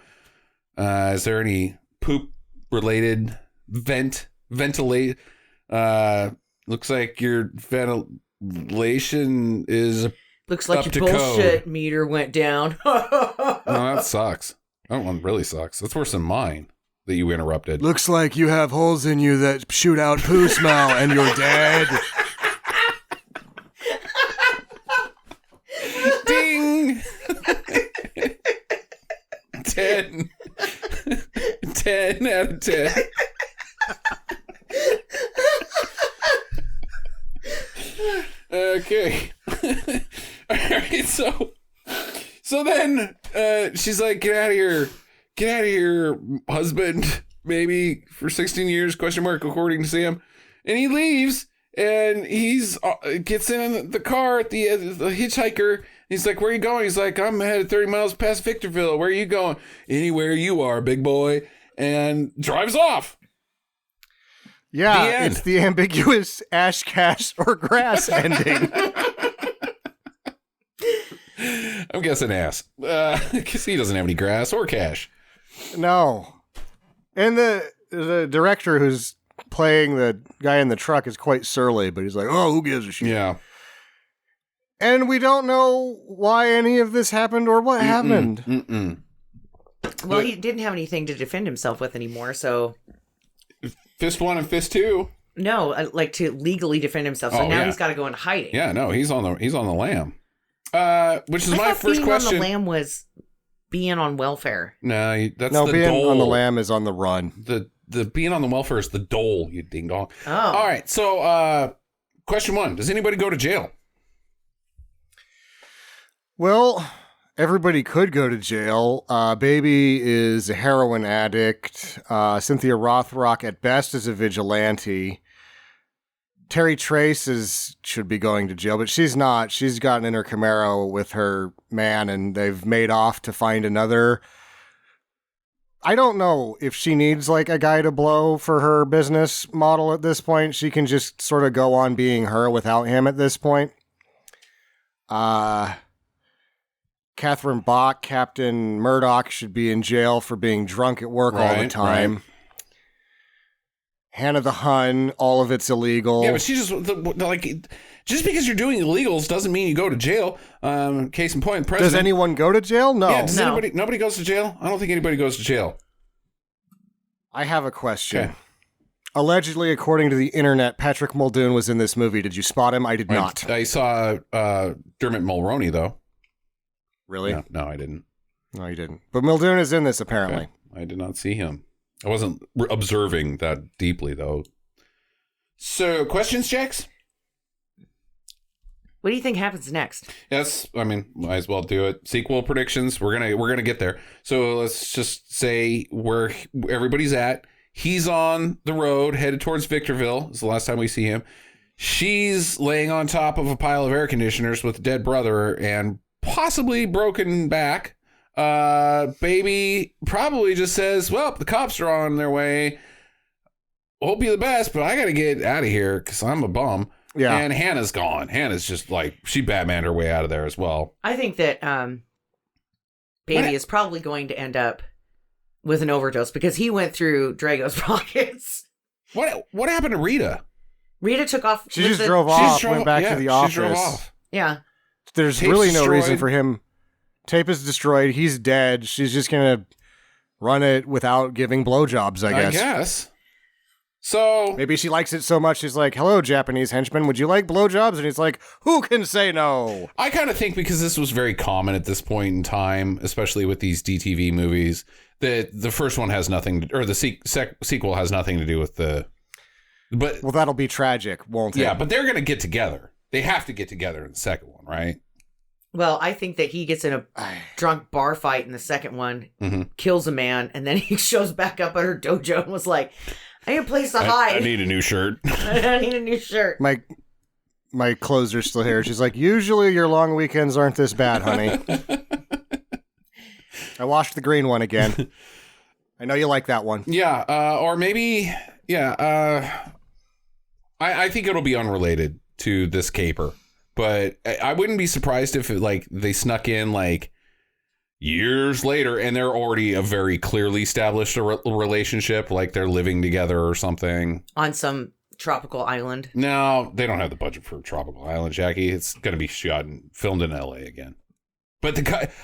Speaker 3: is there any poop related ventilate? Looks like your ventilation is.
Speaker 2: Looks like
Speaker 3: up
Speaker 2: your
Speaker 3: to
Speaker 2: bullshit
Speaker 3: code.
Speaker 2: meter went down.
Speaker 3: No, that sucks. That one really sucks. That's worse than mine that you interrupted.
Speaker 1: Looks like you have holes in you that shoot out poo smell and you're dead.
Speaker 3: Ding! 10. 10 out of 10. Okay. All right, so then she's like, get out of here, husband, maybe for 16 years, question mark, according to Sam. And he leaves, and he's gets in the car at the hitchhiker. He's like, where are you going? He's like, I'm headed 30 miles past Victorville. Where are you going? Anywhere you are, big boy. And drives off.
Speaker 1: Yeah, it's the ambiguous ash, cash, or grass ending.
Speaker 3: I'm guessing ass. Because he doesn't have any grass or cash.
Speaker 1: No. And the director who's playing the guy in the truck is quite surly, but he's like, oh, who gives a shit?
Speaker 3: Yeah.
Speaker 1: And we don't know why any of this happened or what happened.
Speaker 2: Well, he didn't have anything to defend himself with anymore, so...
Speaker 3: Fist 1 and fist 2.
Speaker 2: No, like to legally defend himself. So now he's got to go in hiding.
Speaker 3: Yeah, no, he's on the lam. Which is my first
Speaker 2: being
Speaker 3: question.
Speaker 2: on the lam was being on welfare.
Speaker 3: No, that's
Speaker 1: no,
Speaker 3: the
Speaker 1: being
Speaker 3: dole.
Speaker 1: on the lam is on the run.
Speaker 3: the being on the welfare is the dole, you ding dong.
Speaker 2: Oh.
Speaker 3: All right. So, question 1: does anybody go to jail?
Speaker 1: Well, everybody could go to jail. Baby is a heroin addict. Cynthia Rothrock, at best, is a vigilante. Terry Trace should be going to jail, but she's not. She's gotten in her Camaro with her man, and they've made off to find another. I don't know if she needs like a guy to blow for her business model at this point. She can just sort of go on being her without him at this point. Catherine Bach, Captain Murdoch, should be in jail for being drunk at work all the time. Right. Hannah the Hun, all of it's illegal.
Speaker 3: Yeah, but she just just because you're doing illegals doesn't mean you go to jail. Case in point, president.
Speaker 1: Does anyone go to jail? No.
Speaker 3: Yeah, nobody goes to jail? I don't think anybody goes to jail.
Speaker 1: I have a question.
Speaker 3: Okay.
Speaker 1: Allegedly, according to the internet, Patrick Muldoon was in this movie. Did you spot him? I did not.
Speaker 3: I saw Dermot Mulroney, though.
Speaker 1: Really?
Speaker 3: No, I didn't.
Speaker 1: No, you didn't. But Muldoon is in this, apparently.
Speaker 3: Okay. I did not see him. I wasn't observing that deeply, though. So, questions, Jax?
Speaker 2: What do you think happens next?
Speaker 3: Yes, I mean, might as well do it. Sequel predictions. We're gonna get there. So let's just say where everybody's at. He's on the road headed towards Victorville. It's the last time we see him. She's laying on top of a pile of air conditioners with a dead brother and possibly broken back. Baby probably just says, well, the cops are on their way. Hope you the best, but I got to get out of here because I'm a bum. Yeah. And Hannah's gone. Hannah's just like, she Batmaned her way out of there as well.
Speaker 2: I think that Baby is probably going to end up with an overdose because he went through Drago's pockets.
Speaker 3: What happened to Rita?
Speaker 2: Rita took off.
Speaker 1: She just drove off, went back to the office. She drove off.
Speaker 2: Yeah.
Speaker 1: There's really no reason for him. Tape is destroyed. He's dead. She's just going to run it without giving blowjobs, I guess.
Speaker 3: So
Speaker 1: maybe she likes it so much, she's like, hello, Japanese henchman, would you like blowjobs? And he's like, who can say no?
Speaker 3: I kind of think because this was very common at this point in time, especially with these DTV movies, that the first one has nothing, or the sequel has nothing to do with the... But
Speaker 1: well, that'll be tragic, won't it?
Speaker 3: Yeah, but they're going to get together. They have to get together in the second one, right?
Speaker 2: Well, I think that he gets in a drunk bar fight in the second one, kills a man, and then he shows back up at her dojo and was like, I need a place to hide.
Speaker 3: I need a new shirt.
Speaker 2: I need a new shirt.
Speaker 1: My clothes are still here. She's like, usually your long weekends aren't this bad, honey. I washed the green one again. I know you like that one.
Speaker 3: Yeah, or maybe, I think it'll be unrelated to this caper. But I wouldn't be surprised if they snuck in years later and they're already a very clearly established relationship, like they're living together or something.
Speaker 2: On some tropical island.
Speaker 3: No, they don't have the budget for a tropical island, Jackie. It's going to be shot and filmed in LA again. But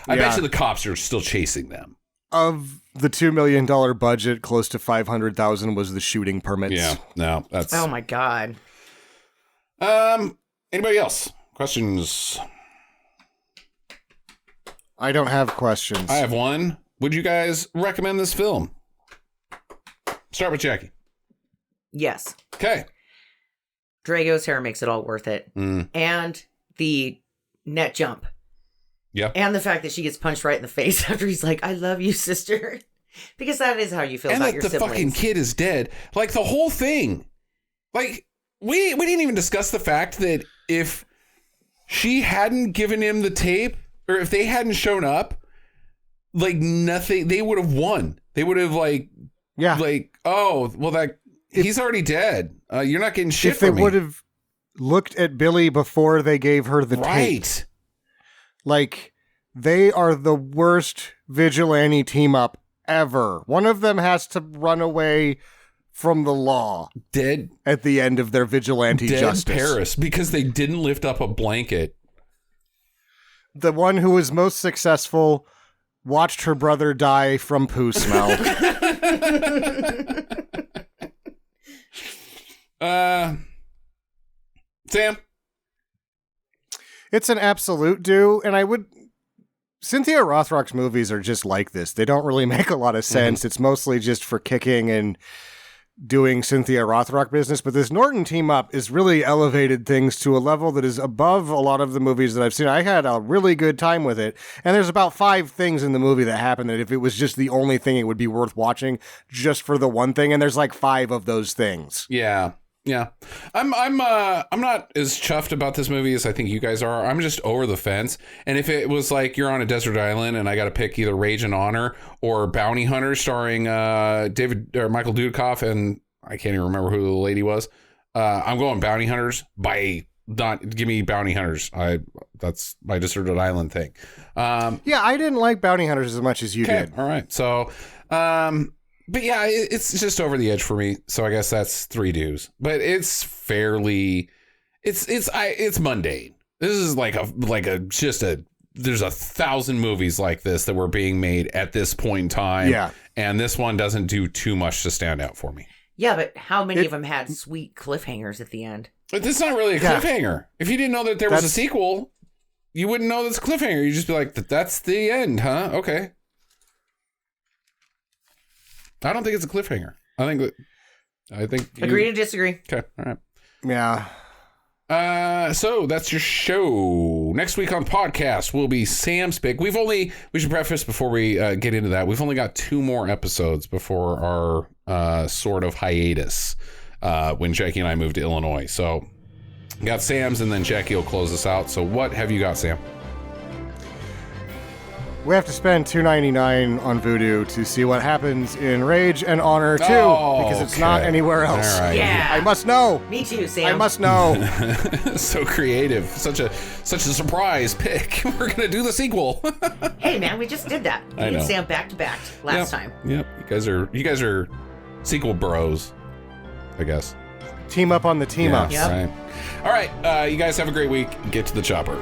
Speaker 3: I bet you the cops are still chasing them.
Speaker 1: Of the $2 million budget, close to $500,000 was the shooting permits.
Speaker 3: Yeah, no, that's...
Speaker 2: Oh my God.
Speaker 3: Anybody else? Questions?
Speaker 1: I don't have questions.
Speaker 3: I have one. Would you guys recommend this film? Start with Jackie.
Speaker 2: Yes.
Speaker 3: Okay.
Speaker 2: Drago's hair makes it all worth it. And the net jump.
Speaker 3: Yeah.
Speaker 2: And the fact that she gets punched right in the face after he's like, I love you, sister. Because that is how you feel about your siblings. And the
Speaker 3: fucking kid is dead. Like, the whole thing. Like, we didn't even discuss the fact that if she hadn't given him the tape, or if they hadn't shown up, nothing, they would have won. They would have oh, well, he's already dead. You're not getting shit from me.
Speaker 1: If they would have looked at Billy before they gave her the tape. They are the worst vigilante team up ever. One of them has to run away from the law.
Speaker 3: Dead.
Speaker 1: At the end of their vigilante justice.
Speaker 3: Paris, because they didn't lift up a blanket.
Speaker 1: The one who was most successful watched her brother die from poo smell.
Speaker 3: Sam?
Speaker 1: It's an absolute do, and Cynthia Rothrock's movies are just like this. They don't really make a lot of sense. It's mostly just for kicking and doing Cynthia Rothrock business, but this Norton team up is really elevated things to a level that is above a lot of the movies that I've seen. I had a really good time with it, and there's about 5 things in the movie that happen that if it was just the only thing, it would be worth watching just for the one thing, and there's like 5 of those things.
Speaker 3: Yeah. I'm not as chuffed about this movie as I think you guys are. I'm just over the fence. And if it was like you're on a desert island and I got to pick either Rage and Honor or Bounty Hunter starring David or Michael Dudikoff, and I can't even remember who the lady was. I'm going Bounty Hunters. Give me Bounty Hunters. That's my deserted island thing.
Speaker 1: Yeah, I didn't like Bounty Hunters as much as you did.
Speaker 3: All right. So, but yeah, it's just over the edge for me. So I guess that's 3 dues. But it's fairly, it's mundane. This is there's 1,000 movies like this that were being made at this point in time.
Speaker 1: Yeah.
Speaker 3: And this one doesn't do too much to stand out for me.
Speaker 2: Yeah, but how many of them had sweet cliffhangers at the end?
Speaker 3: But this is not really a cliffhanger. If you didn't know that there was a sequel, you wouldn't know that's a cliffhanger. You'd just be like, that's the end, huh? Okay. I don't think it's a cliffhanger. I think
Speaker 2: agree to disagree.
Speaker 3: Okay, all right.
Speaker 1: Yeah.
Speaker 3: So that's your show. Next week on the podcast will be Sam's pick. We should preface before we get into that. We've only got 2 more episodes before our sort of hiatus when Jackie and I moved to Illinois. So we got Sam's, and then Jackie will close us out. So what have you got, Sam?
Speaker 1: We have to spend $2.99 on Voodoo to see what happens in Rage and Honor 2, because it's not anywhere else.
Speaker 3: All right.
Speaker 2: Yeah.
Speaker 1: I must know.
Speaker 2: Me too, Sam.
Speaker 1: I must know.
Speaker 3: So creative. Such a surprise pick. We're going to do the sequel.
Speaker 2: Hey, man, we just did that. Me and Sam back to back last time.
Speaker 3: Yep. You guys are sequel bros, I guess.
Speaker 1: Team up on the team up.
Speaker 2: Yep.
Speaker 3: Right. All right. You guys have a great week. Get to the chopper.